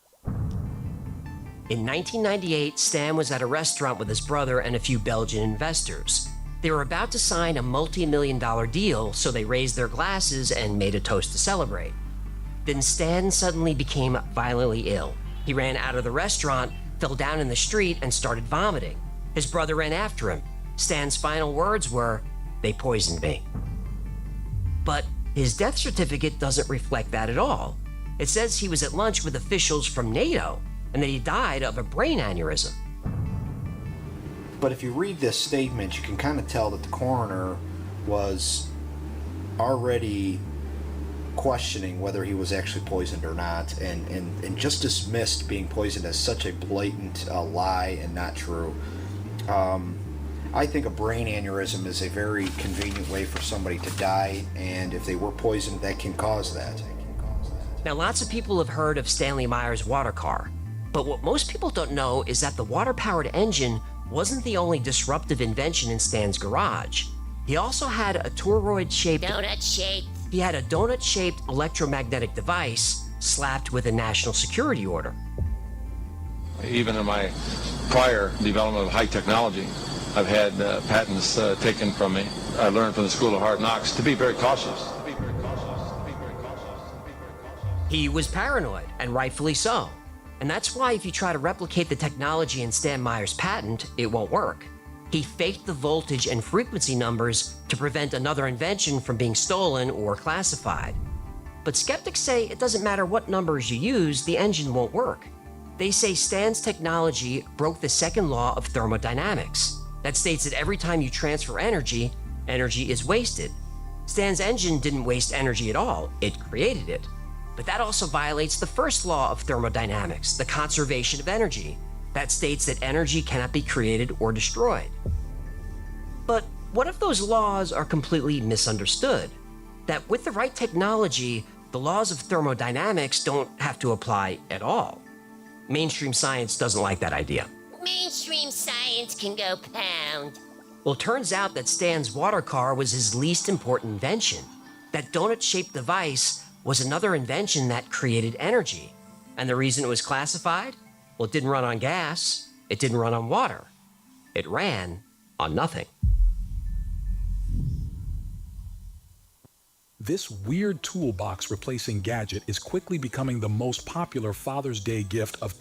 In 1998, Stan was at a restaurant with his brother and a few Belgian investors. They were about to sign a multi-million-dollar deal, so they raised their glasses and made a toast to celebrate. Then Stan suddenly became violently ill. He ran out of the restaurant, fell down in the street, and started vomiting. His brother ran after him. Stan's final words were, "They poisoned me." But his death certificate doesn't reflect that at all. It says he was at lunch with officials from NATO and that he died of a brain aneurysm. But if you read this statement, you can kind of tell that the coroner was already questioning whether he was actually poisoned or not, and just dismissed being poisoned as such a blatant lie and not true. I think a brain aneurysm is a very convenient way for somebody to die, and if they were poisoned, that can cause that. Now, lots of people have heard of Stanley Meyer's water car, but what most people don't know is that the water-powered engine wasn't the only disruptive invention in Stan's garage. He also had a toroid-shaped... Donut-shaped. He had a donut-shaped electromagnetic device slapped with a national security order. Even in my prior development of high technology, I've had patents taken from me. I learned from the School of Hard Knocks to be very cautious. He was paranoid, and rightfully so. And that's why if you try to replicate the technology in Stan Meyer's patent, it won't work. He faked the voltage and frequency numbers to prevent another invention from being stolen or classified. But skeptics say it doesn't matter what numbers you use, the engine won't work. They say Stan's technology broke the second law of thermodynamics. That states that every time you transfer energy, energy is wasted. Stan's engine didn't waste energy at all, it created it. But that also violates the first law of thermodynamics, the conservation of energy. That states that energy cannot be created or destroyed. But what if those laws are completely misunderstood? That with the right technology, the laws of thermodynamics don't have to apply at all. Mainstream science doesn't like that idea. Mainstream science can go pound. Well, it turns out that Stan's water car was his least important invention. That donut-shaped device was another invention that created energy. And the reason it was classified? Well, it didn't run on gas. It didn't run on water. It ran on nothing. This weird toolbox replacing gadget is quickly becoming the most popular Father's Day gift of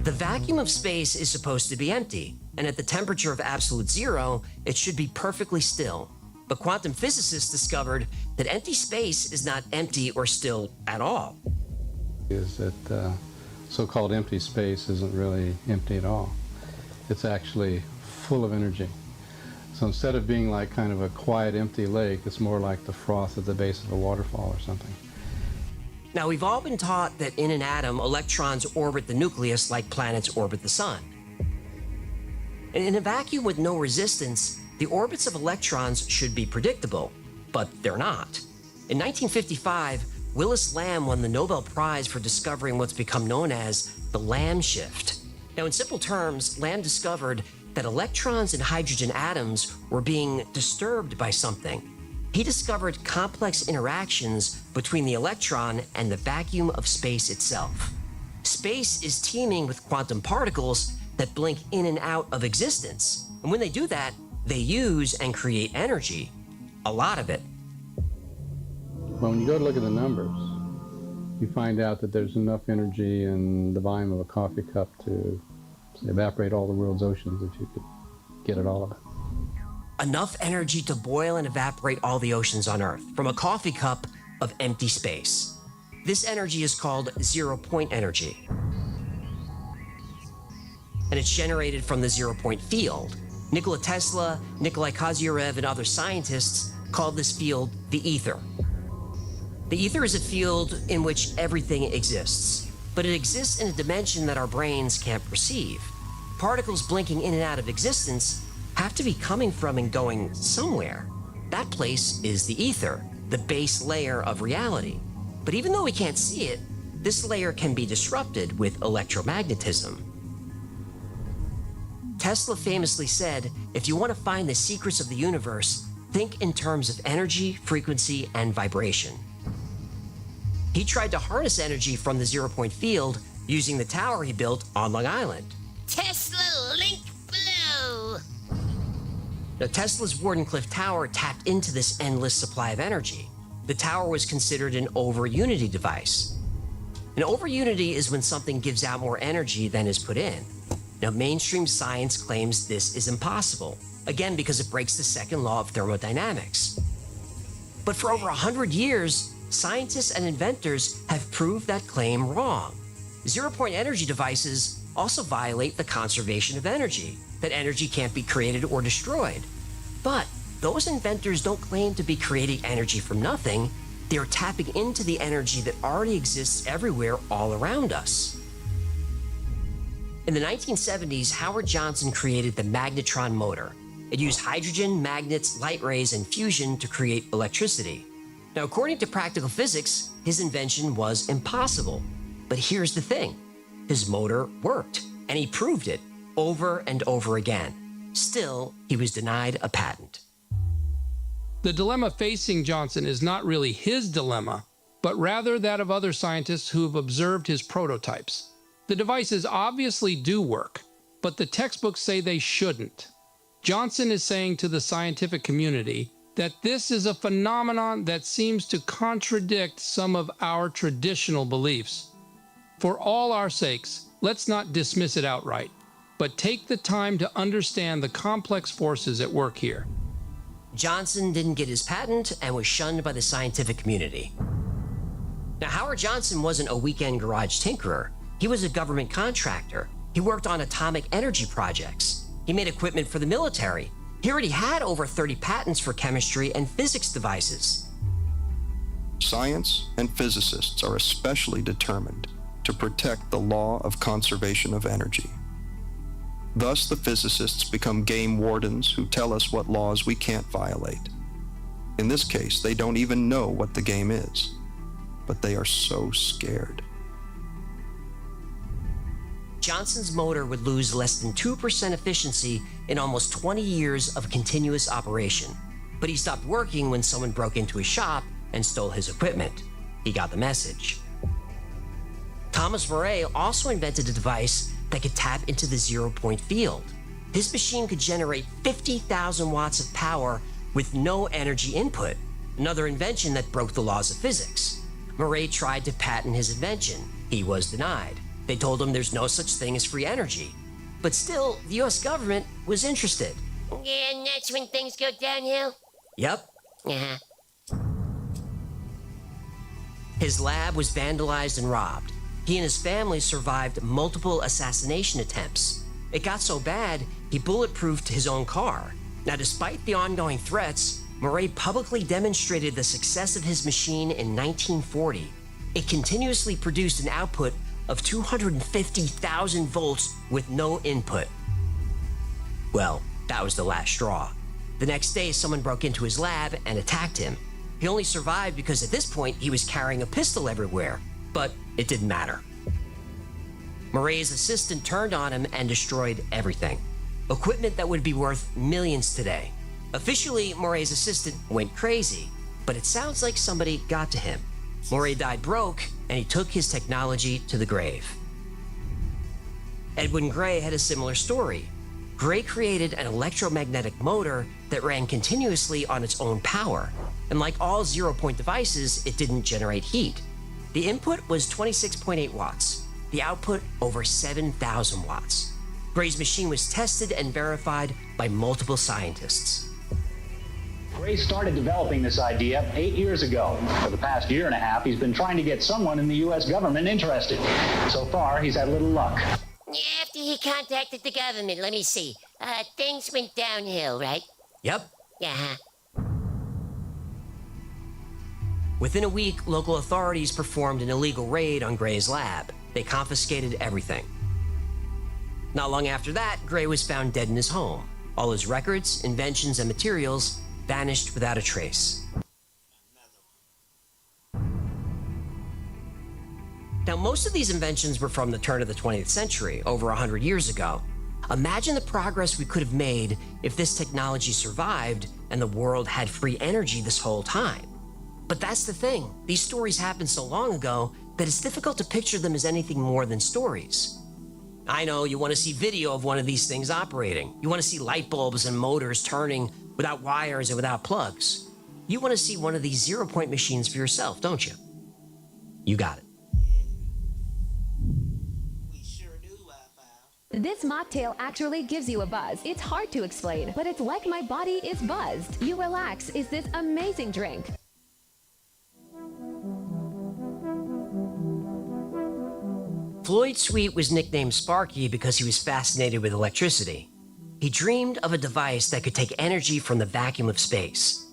The vacuum of space is supposed to be empty, and at the temperature of absolute zero, it should be perfectly still. But quantum physicists discovered that empty space is not empty or still at all. Is that so-called empty space isn't really empty at all. It's actually full of energy. So instead of being like kind of a quiet, empty lake, it's more like the froth at the base of a waterfall or something. Now, we've all been taught that in an atom, electrons orbit the nucleus like planets orbit the sun. And in a vacuum with no resistance, the orbits of electrons should be predictable, but they're not. In 1955, Willis Lamb won the Nobel Prize for discovering what's become known as the Lamb shift. Now, in simple terms, Lamb discovered that electrons in hydrogen atoms were being disturbed by something. He discovered complex interactions between the electron and the vacuum of space itself. Space is teeming with quantum particles that blink in and out of existence. And when they do that, they use and create energy. A lot of it. Well, when you go to look at the numbers, you find out that there's enough energy in the volume of a coffee cup to evaporate all the world's oceans if you could get at all of it. Enough energy to boil and evaporate all the oceans on Earth from a coffee cup of empty space. This energy is called zero-point energy. And it's generated from the zero-point field. Nikola Tesla, Nikolai Kozyrev, and other scientists called this field the ether. The ether is a field in which everything exists, but it exists in a dimension that our brains can't perceive. Particles blinking in and out of existence have to be coming from and going somewhere. That place is the ether, the base layer of reality. But even though we can't see it, this layer can be disrupted with electromagnetism. Tesla famously said, if you want to find the secrets of the universe, think in terms of energy, frequency, and vibration. He tried to harness energy from the zero-point field using the tower he built on Long Island. Tesla link below. Now, Tesla's Wardenclyffe Tower tapped into this endless supply of energy. The tower was considered an over-unity device. An over-unity is when something gives out more energy than is put in. Now, mainstream science claims this is impossible, again because it breaks the second law of thermodynamics. But for over 100 years, scientists and inventors have proved that claim wrong. Zero-point energy devices also violate the conservation of energy, that energy can't be created or destroyed. But those inventors don't claim to be creating energy from nothing. They're tapping into the energy that already exists everywhere all around us. In the 1970s, Howard Johnson created the magnetron motor. It used hydrogen, magnets, light rays, and fusion to create electricity. Now, according to practical physics, his invention was impossible. But here's the thing. His motor worked, and he proved it over and over again. Still, he was denied a patent. The dilemma facing Johnson is not really his dilemma, but rather that of other scientists who have observed his prototypes. The devices obviously do work, but the textbooks say they shouldn't. Johnson is saying to the scientific community that this is a phenomenon that seems to contradict some of our traditional beliefs. For all our sakes, let's not dismiss it outright, but take the time to understand the complex forces at work here. Johnson didn't get his patent and was shunned by the scientific community. Now, Howard Johnson wasn't a weekend garage tinkerer. He was a government contractor. He worked on atomic energy projects. He made equipment for the military. He already had over 30 patents for chemistry and physics devices. Science and physicists are especially determined to protect the law of conservation of energy. Thus, the physicists become game wardens who tell us what laws we can't violate. In this case, they don't even know what the game is, but they are so scared. Johnson's motor would lose less than 2% efficiency in almost 20 years of continuous operation. But he stopped working when someone broke into his shop and stole his equipment. He got the message. Thomas Murray also invented a device that could tap into the zero-point field. His machine could generate 50,000 watts of power with no energy input, another invention that broke the laws of physics. Murray tried to patent his invention. He was denied. They told him there's no such thing as free energy. But still, the US government was interested. Yeah, and that's when things go downhill? Yep. His lab was vandalized and robbed. He and his family survived multiple assassination attempts. It got so bad, he bulletproofed his own car. Now, despite the ongoing threats, Murray publicly demonstrated the success of his machine in 1940. It continuously produced an output of 250,000 volts with no input. Well, that was the last straw. The next day, someone broke into his lab and attacked him. He only survived because at this point, he was carrying a pistol everywhere, but it didn't matter. Murray's assistant turned on him and destroyed everything. Equipment that would be worth millions today. Officially, Murray's assistant went crazy, but it sounds like somebody got to him. Murray died broke, and he took his technology to the grave. Edwin Gray had a similar story. Gray created an electromagnetic motor that ran continuously on its own power. And like all zero-point devices, it didn't generate heat. The input was 26.8 watts. The output over 7,000 watts. Gray's machine was tested and verified by multiple scientists. Gray started developing this idea 8 years ago. For the past year and a half, he's been trying to get someone in the U.S. government interested. So far, he's had little luck. After he contacted the government, let me see. Things went downhill, right? Yep. Yeah. Within a week, local authorities performed an illegal raid on Gray's lab. They confiscated everything. Not long after that, Gray was found dead in his home. All his records, inventions, and materials vanished without a trace. Now, most of these inventions were from the turn of the 20th century, over 100 years ago. Imagine the progress we could have made if this technology survived and the world had free energy this whole time. But that's the thing. These stories happened so long ago that it's difficult to picture them as anything more than stories. I know you want to see video of one of these things operating. You want to see light bulbs and motors turning without wires and without plugs. You want to see one of these zero-point machines for yourself, don't you? You got it. This mocktail actually gives you a buzz. It's hard to explain, but it's like my body is buzzed. You relax is this amazing drink. Floyd Sweet was nicknamed Sparky because he was fascinated with electricity. He dreamed of a device that could take energy from the vacuum of space.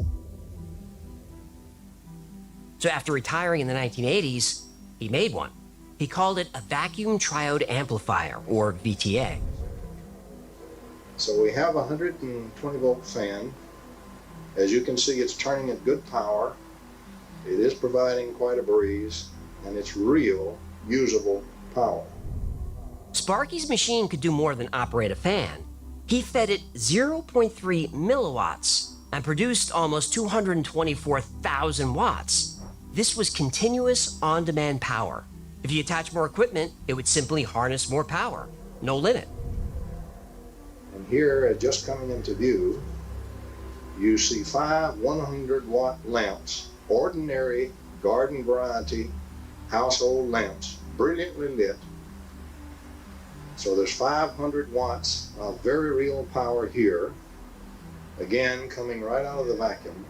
So after retiring in the 1980s, he made one. He called it a vacuum triode amplifier, or VTA. So we have a 120 volt fan. As you can see, it's turning at good power. It is providing quite a breeze, and it's real, usable power. Sparky's machine could do more than operate a fan. He fed it 0.3 milliwatts and produced almost 224,000 watts. This was continuous on-demand power. If you attach more equipment, it would simply harness more power. No limit. And here, just coming into view, you see 5 100-watt lamps, ordinary garden variety household lamps, brilliantly lit. So there's 500 watts of very real power here, again coming right out of the vacuum.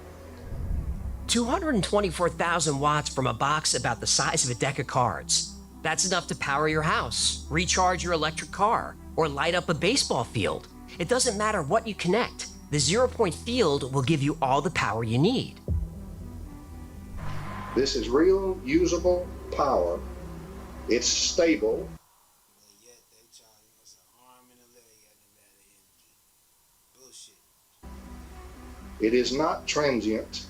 224,000 watts from a box about the size of a deck of cards. That's enough to power your house, recharge your electric car, or light up a baseball field. It doesn't matter what you connect. The zero-point field will give you all the power you need. This is real, usable power. It's stable. It is not transient.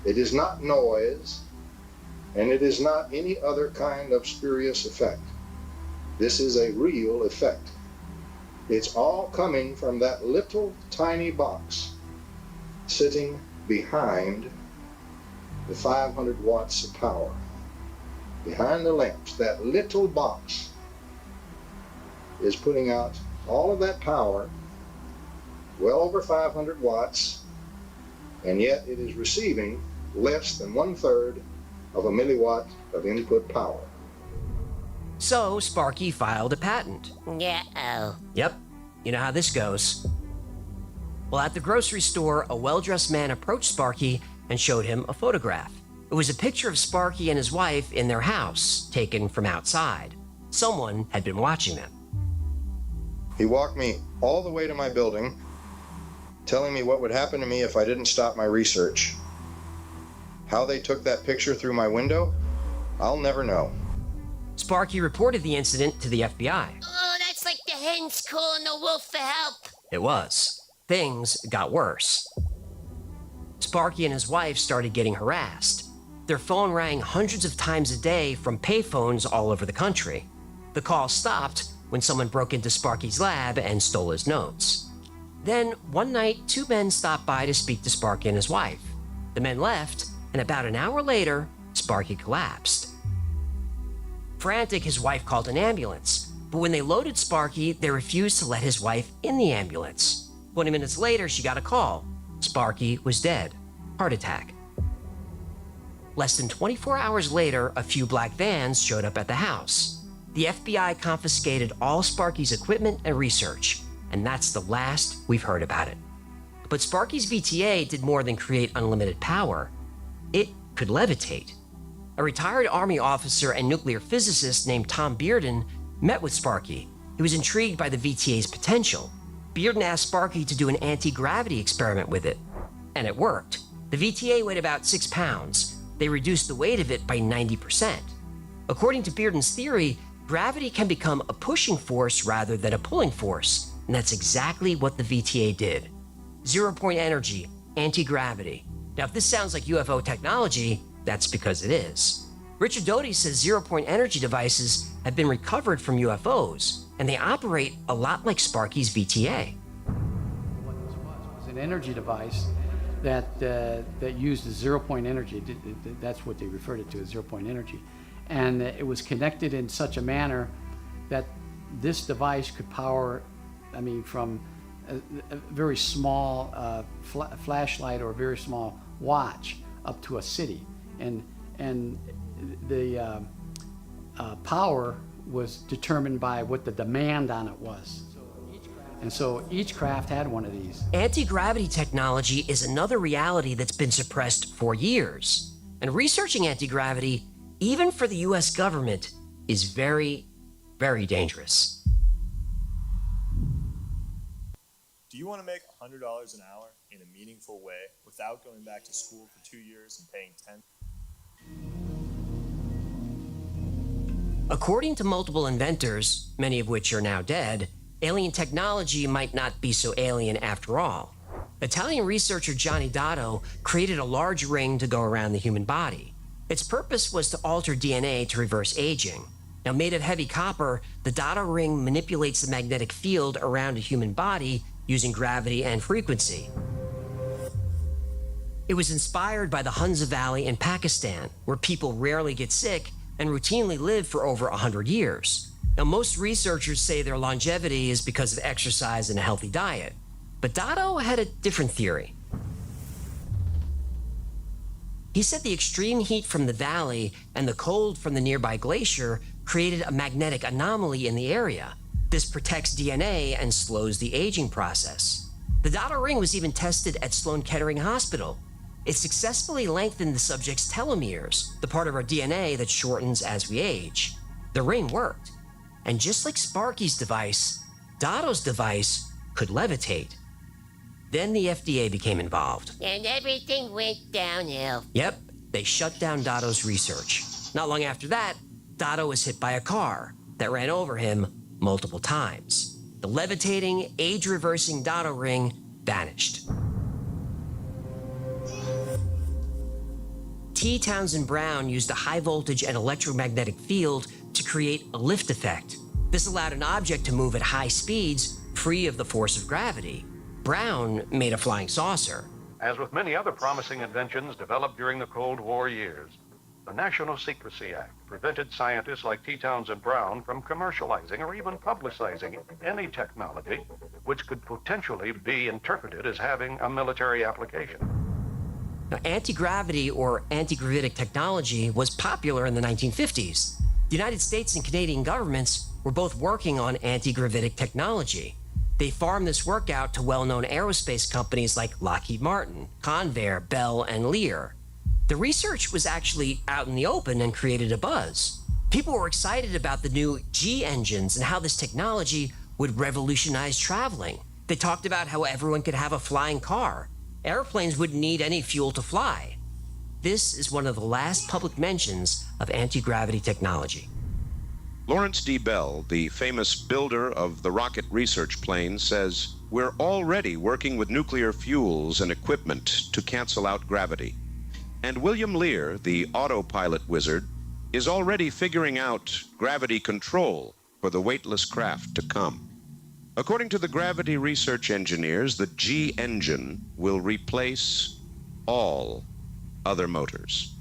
It is not noise, and it is not any other kind of spurious effect. This is a real effect. It's all coming from that little tiny box sitting behind the 500 watts of power. Behind the lamps, that little box is putting out all of that power, well over 500 watts, and yet it is receiving less than 1/3 of a milliwatt of input power. So Sparky filed a patent. Uh-oh. Yep, you know how this goes. Well, at the grocery store, a well-dressed man approached Sparky and showed him a photograph. It was a picture of Sparky and his wife in their house, taken from outside. Someone had been watching them. He walked me all the way to my building, telling me what would happen to me if I didn't stop my research. How they took that picture through my window, I'll never know. Sparky reported the incident to the FBI. Oh, that's like the hens calling the wolf for help. It was. Things got worse. Sparky and his wife started getting harassed. Their phone rang hundreds of times a day from payphones all over the country. The call stopped when someone broke into Sparky's lab and stole his notes. Then, one night, 2 men stopped by to speak to Sparky and his wife. The men left, and about an hour later, Sparky collapsed. Frantic, his wife called an ambulance, but when they loaded Sparky, they refused to let his wife in the ambulance. 20 minutes later, she got a call. Sparky was dead. Heart attack. Less than 24 hours later, a few black vans showed up at the house. The FBI confiscated all Sparky's equipment and research, and that's the last we've heard about it. But Sparky's VTA did more than create unlimited power. It could levitate. A retired Army officer and nuclear physicist named Tom Bearden met with Sparky. He was intrigued by the VTA's potential. Bearden asked Sparky to do an anti-gravity experiment with it, and it worked. The VTA weighed about 6 pounds. They reduced the weight of it by 90%. According to Bearden's theory, gravity can become a pushing force rather than a pulling force, and that's exactly what the VTA did. Zero-point energy, anti-gravity. Now, if this sounds like UFO technology, that's because it is. Richard Doty says zero-point energy devices have been recovered from UFOs, and they operate a lot like Sparky's VTA. What this was an energy device that used zero-point energy. That's what they referred it to as zero-point energy. And it was connected in such a manner that this device could power, from a very small flashlight or a very small watch up to a city, and the power was determined by what the demand on it was. And so each craft had one of these. Anti-gravity technology is another reality that's been suppressed for years. And researching anti-gravity, even for the US government, is very, very dangerous. Do you want to make $100 an hour in a meaningful way without going back to school for 2 years and paying $10? According to multiple inventors, many of which are now dead, alien technology might not be so alien after all. Italian researcher Gianni Dotto created a large ring to go around the human body. Its purpose was to alter DNA to reverse aging. Now, made of heavy copper, the Dotto ring manipulates the magnetic field around a human body using gravity and frequency. It was inspired by the Hunza Valley in Pakistan, where people rarely get sick and routinely live for over 100 years. Now, most researchers say their longevity is because of exercise and a healthy diet, but Dotto had a different theory. He said the extreme heat from the valley and the cold from the nearby glacier created a magnetic anomaly in the area. This protects DNA and slows the aging process. The Dotto ring was even tested at Sloan Kettering Hospital. It successfully lengthened the subject's telomeres, the part of our DNA that shortens as we age. The ring worked. And just like Sparky's device, Dotto's device could levitate. Then the FDA became involved. And everything went downhill. Yep, they shut down Dotto's research. Not long after that, Dotto was hit by a car that ran over him multiple times. The levitating, age-reversing Dotto ring vanished. T. Townsend Brown used a high-voltage and electromagnetic field to create a lift effect. This allowed an object to move at high speeds, free of the force of gravity. Brown made a flying saucer. As with many other promising inventions developed during the Cold War years, the National Secrecy Act prevented scientists like T. Townsend Brown from commercializing or even publicizing any technology which could potentially be interpreted as having a military application. Now, anti-gravity or anti-gravitic technology was popular in the 1950s. The United States and Canadian governments were both working on anti-gravitic technology. They farmed this work out to well-known aerospace companies like Lockheed Martin, Convair, Bell, and Lear. The research was actually out in the open and created a buzz. People were excited about the new G engines and how this technology would revolutionize traveling. They talked about how everyone could have a flying car. Airplanes wouldn't need any fuel to fly. This is one of the last public mentions of anti-gravity technology. Lawrence D. Bell, the famous builder of the rocket research plane, says, "We're already working with nuclear fuels and equipment to cancel out gravity." And William Lear, the autopilot wizard, is already figuring out gravity control for the weightless craft to come. According to the gravity research engineers, the G engine will replace all other motors.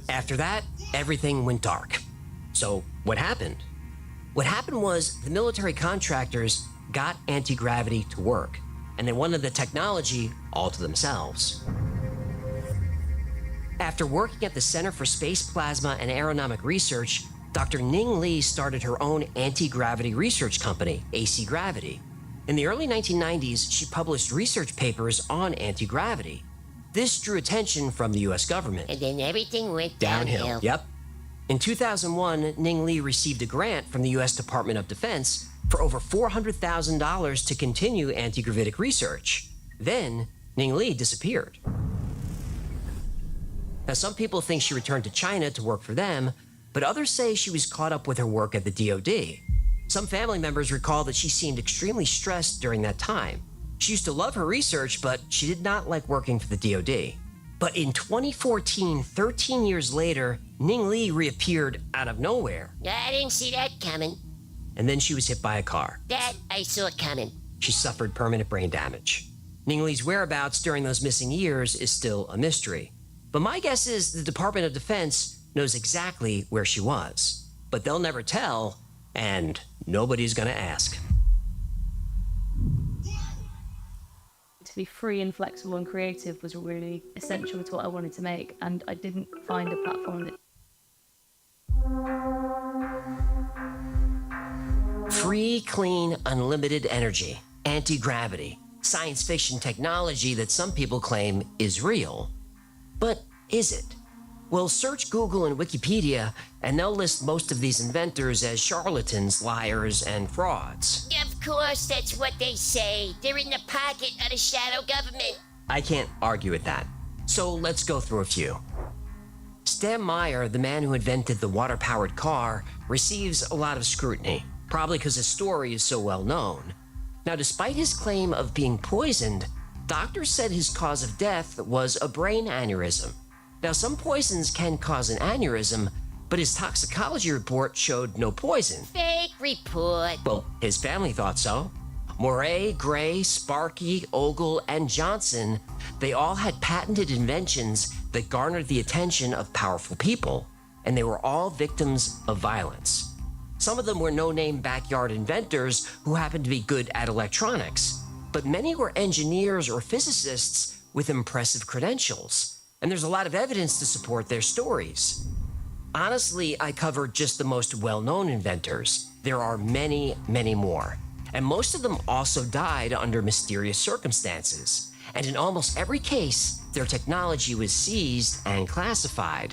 After that, everything went dark. So what happened? What happened was the military contractors got anti-gravity to work, and they wanted the technology all to themselves. After working at the Center for Space Plasma and Aeronomic Research, Dr. Ning Li started her own anti-gravity research company, AC Gravity. In the early 1990s, she published research papers on anti-gravity. This drew attention from the US government. And then everything went downhill. Yep. In 2001, Ning Li received a grant from the US Department of Defense for over $400,000 to continue anti-gravitic research. Then, Ning Li disappeared. Now, some people think she returned to China to work for them, but others say she was caught up with her work at the DoD. Some family members recall that she seemed extremely stressed during that time. She used to love her research, but she did not like working for the DoD. But in 2014, 13 years later, Ning Li reappeared out of nowhere. I didn't see that coming. And then she was hit by a car. That I saw coming. She suffered permanent brain damage. Ning Li's whereabouts during those missing years is still a mystery. But my guess is the Department of Defense knows exactly where she was. But they'll never tell, and nobody's gonna ask. be free and flexible and creative was really essential to what I wanted to make, and I didn't find a platform that... Free, clean, unlimited energy, anti-gravity, science fiction technology that some people claim is real. But is it? Well, search Google and Wikipedia, and they'll list most of these inventors as charlatans, liars, and frauds. Of course, that's what they say. They're in the pocket of the shadow government. I can't argue with that. So let's go through a few. Stan Meyer, the man who invented the water-powered car, receives a lot of scrutiny, probably because his story is so well known. Now, despite his claim of being poisoned, doctors said his cause of death was a brain aneurysm. Now, some poisons can cause an aneurysm, but his toxicology report showed no poison. Fake report. Well, his family thought so. Moray, Gray, Sparky, Ogle, and Johnson, they all had patented inventions that garnered the attention of powerful people, and they were all victims of violence. Some of them were no-name backyard inventors who happened to be good at electronics, but many were engineers or physicists with impressive credentials. And there's a lot of evidence to support their stories. Honestly, I covered just the most well-known inventors. There are many, many more. And most of them also died under mysterious circumstances. And in almost every case, their technology was seized and classified.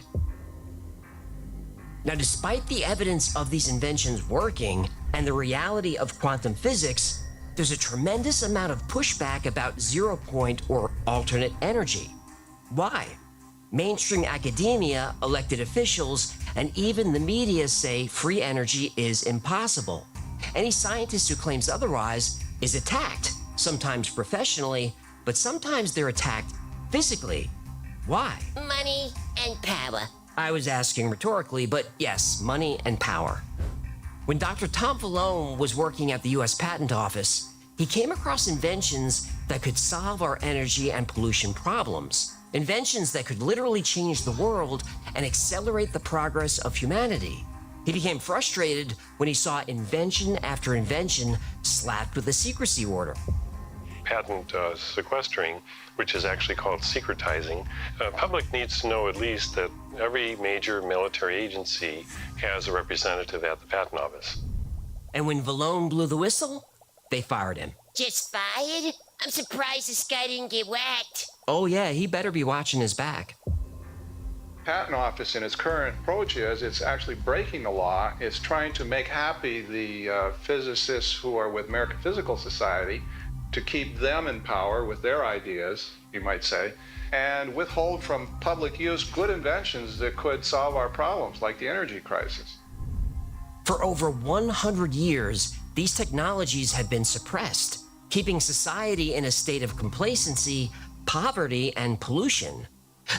Now, despite the evidence of these inventions working and the reality of quantum physics, there's a tremendous amount of pushback about zero-point or alternate energy. Why? Mainstream academia, elected officials, and even the media say free energy is impossible. Any scientist who claims otherwise is attacked, sometimes professionally, but sometimes they're attacked physically. Why? Money and power. I was asking rhetorically, but yes, money and power. When Dr. Tom Vallone was working at the US Patent Office, he came across inventions that could solve our energy and pollution problems. Inventions that could literally change the world and accelerate the progress of humanity. He became frustrated when he saw invention after invention slapped with a secrecy order. Patent sequestering, which is actually called secretizing. Public needs to know at least that every major military agency has a representative at the Patent Office. And when Vallone blew the whistle, they fired him. Just fired? I'm surprised this guy didn't get whacked. Oh yeah, he better be watching his back. Patent Office in its current approach is it's actually breaking the law. It's trying to make happy the physicists who are with American Physical Society to keep them in power with their ideas, you might say, and withhold from public use good inventions that could solve our problems, like the energy crisis. For over 100 years, these technologies have been suppressed, keeping society in a state of complacency, poverty, and pollution.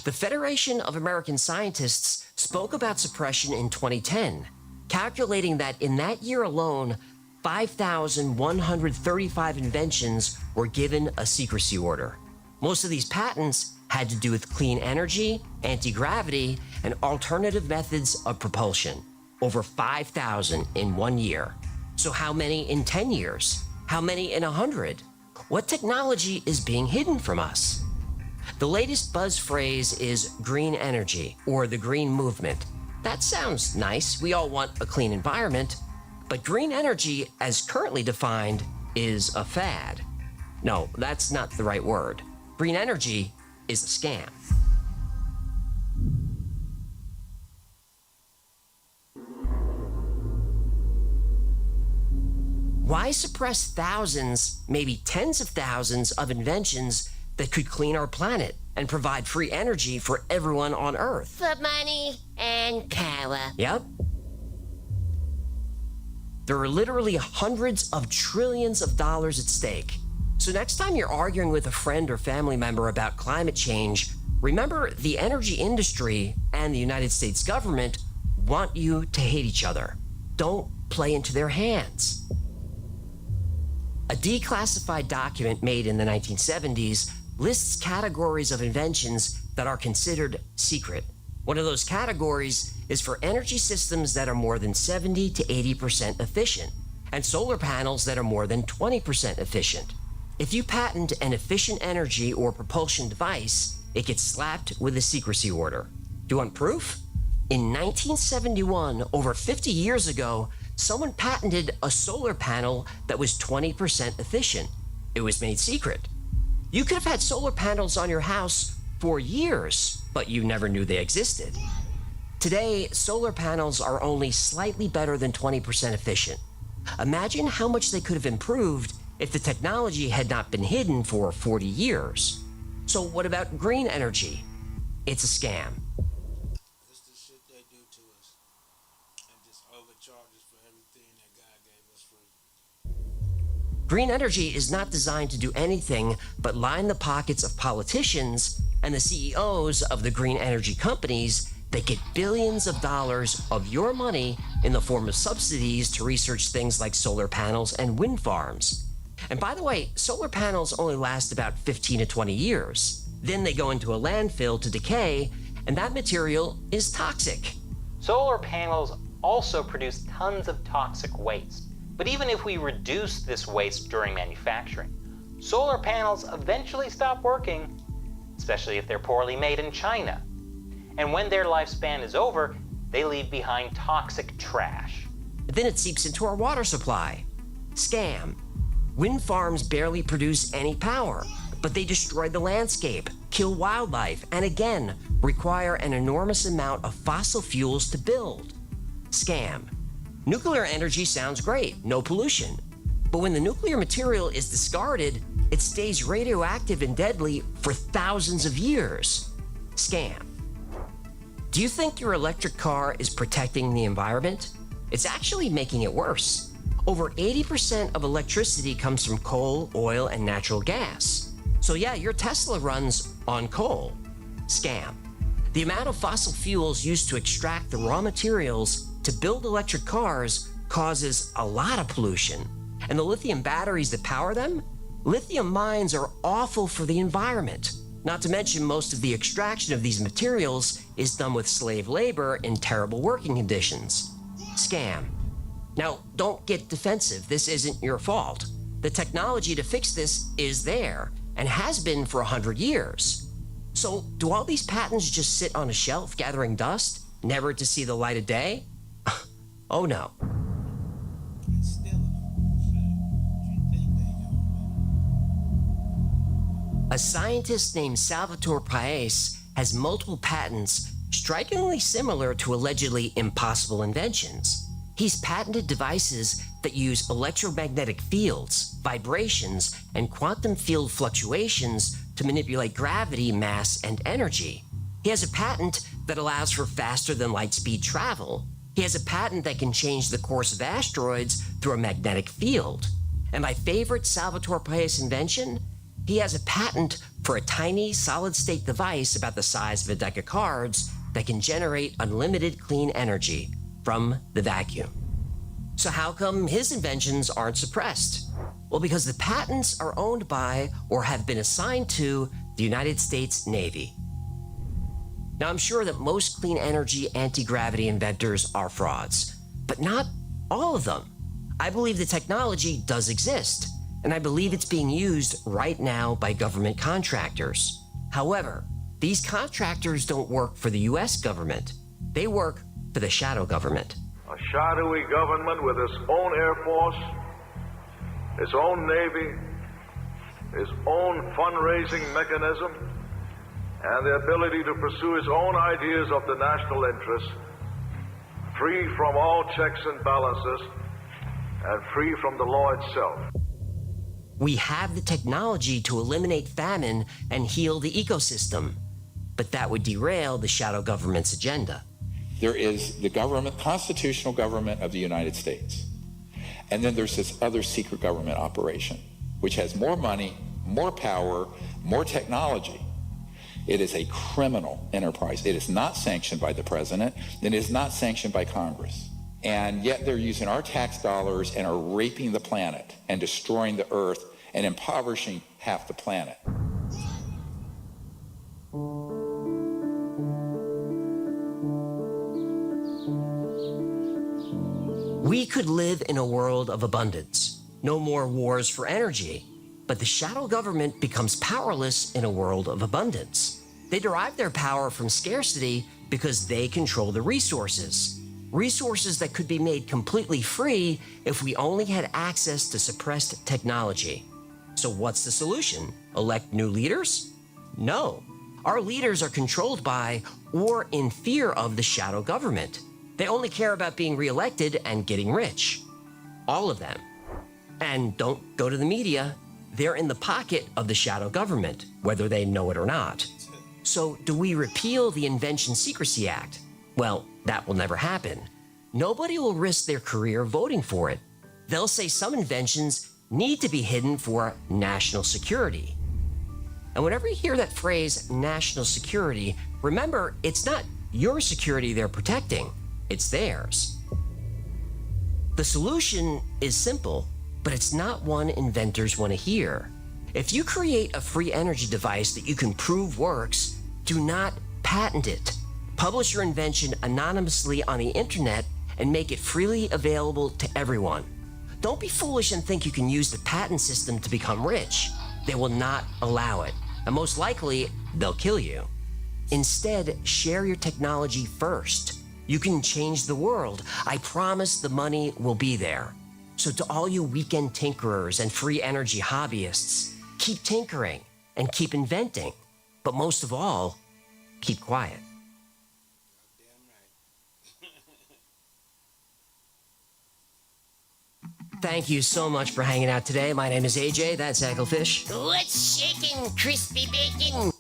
The Federation of American Scientists spoke about suppression in 2010, calculating that in that year alone, 5,135 inventions were given a secrecy order. Most of these patents had to do with clean energy, anti-gravity, and alternative methods of propulsion. Over 5,000 in 1 year. So how many in 10 years? How many in 100? What technology is being hidden from us? The latest buzz phrase is green energy, or the green movement. That sounds nice. We all want a clean environment. But green energy, as currently defined, is a fad. No, that's not the right word. Green energy is a scam. Why suppress thousands, maybe tens of thousands of inventions that could clean our planet and provide free energy for everyone on Earth? For money and power. Yep. There are literally hundreds of trillions of dollars at stake. So next time you're arguing with a friend or family member about climate change, remember the energy industry and the United States government want you to hate each other. Don't play into their hands. A declassified document made in the 1970s lists categories of inventions that are considered secret. One of those categories is for energy systems that are more than 70 to 80% efficient, and solar panels that are more than 20% efficient. If you patent an efficient energy or propulsion device, it gets slapped with a secrecy order. Do you want proof? In 1971, over 50 years ago, someone patented a solar panel that was 20% efficient. It was made secret. You could have had solar panels on your house for years, but you never knew they existed. Today, solar panels are only slightly better than 20% efficient. Imagine how much they could have improved if the technology had not been hidden for 40 years. So what about green energy? It's a scam. It's the shit they do to us and just overcharge us for everything that God gave us free. Green energy is not designed to do anything but line the pockets of politicians and the CEOs of the green energy companies that get billions of dollars of your money in the form of subsidies to research things like solar panels and wind farms. And by the way, solar panels only last about 15 to 20 years. Then they go into a landfill to decay, and that material is toxic. Solar panels also produce tons of toxic waste. But even if we reduce this waste during manufacturing, solar panels eventually stop working, especially if they're poorly made in China. And when their lifespan is over, they leave behind toxic trash. Then it seeps into our water supply. Scam. Wind farms barely produce any power, but they destroy the landscape, kill wildlife, and again, require an enormous amount of fossil fuels to build. Scam. Nuclear energy sounds great, no pollution. But when the nuclear material is discarded, it stays radioactive and deadly for thousands of years. Scam. Do you think your electric car is protecting the environment? It's actually making it worse. Over 80% of electricity comes from coal, oil, and natural gas. So yeah, your Tesla runs on coal. Scam. The amount of fossil fuels used to extract the raw materials to build electric cars causes a lot of pollution. And the lithium batteries that power them? Lithium mines are awful for the environment. Not to mention, most of the extraction of these materials is done with slave labor in terrible working conditions. Scam. Now, don't get defensive. This isn't your fault. The technology to fix this is there and has been for 100 years. So, do all these patents just sit on a shelf gathering dust, never to see the light of day? Oh no. A scientist named Salvatore Pais has multiple patents strikingly similar to allegedly impossible inventions. He's patented devices that use electromagnetic fields, vibrations, and quantum field fluctuations to manipulate gravity, mass, and energy. He has a patent that allows for faster than light speed travel. He has a patent that can change the course of asteroids through a magnetic field. And my favorite Salvatore Pais invention? He has a patent for a tiny solid-state device about the size of a deck of cards that can generate unlimited clean energy from the vacuum. So how come his inventions aren't suppressed? Well, because the patents are owned by or have been assigned to the United States Navy. Now, I'm sure that most clean energy anti-gravity inventors are frauds, but not all of them. I believe the technology does exist, and I believe it's being used right now by government contractors. However, these contractors don't work for the US government. They work for the shadow government. A shadowy government with its own Air Force, its own Navy, its own fundraising mechanism, and the ability to pursue its own ideas of the national interest, free from all checks and balances, and free from the law itself. We have the technology to eliminate famine and heal the ecosystem, but that would derail the shadow government's agenda. There is the government, constitutional government of the United States. And then there's this other secret government operation, which has more money, more power, more technology. It is a criminal enterprise. It is not sanctioned by the president. It is not sanctioned by Congress. And yet they're using our tax dollars and are raping the planet and destroying the earth and impoverishing half the planet. We could live in a world of abundance. No more wars for energy. But the shadow government becomes powerless in a world of abundance. They derive their power from scarcity because they control the resources. Resources that could be made completely free if we only had access to suppressed technology. So what's the solution? Elect new leaders? No. Our leaders are controlled by or in fear of the shadow government. They only care about being reelected and getting rich. All of them. And don't go to the media. They're in the pocket of the shadow government, whether they know it or not. So do we repeal the Invention Secrecy Act? Well, that will never happen. Nobody will risk their career voting for it. They'll say some inventions need to be hidden for national security. And whenever you hear that phrase, national security, remember, it's not your security they're protecting, it's theirs. The solution is simple, but it's not one inventors want to hear. If you create a free energy device that you can prove works, do not patent it. Publish your invention anonymously on the internet and make it freely available to everyone. Don't be foolish and think you can use the patent system to become rich. They will not allow it, and most likely, they'll kill you. Instead, share your technology first. You can change the world. I promise the money will be there. So to all you weekend tinkerers and free energy hobbyists, keep tinkering and keep inventing. But most of all, keep quiet. Thank you so much for hanging out today. My name is AJ, that's Hacklefish. What's shaking, crispy bacon?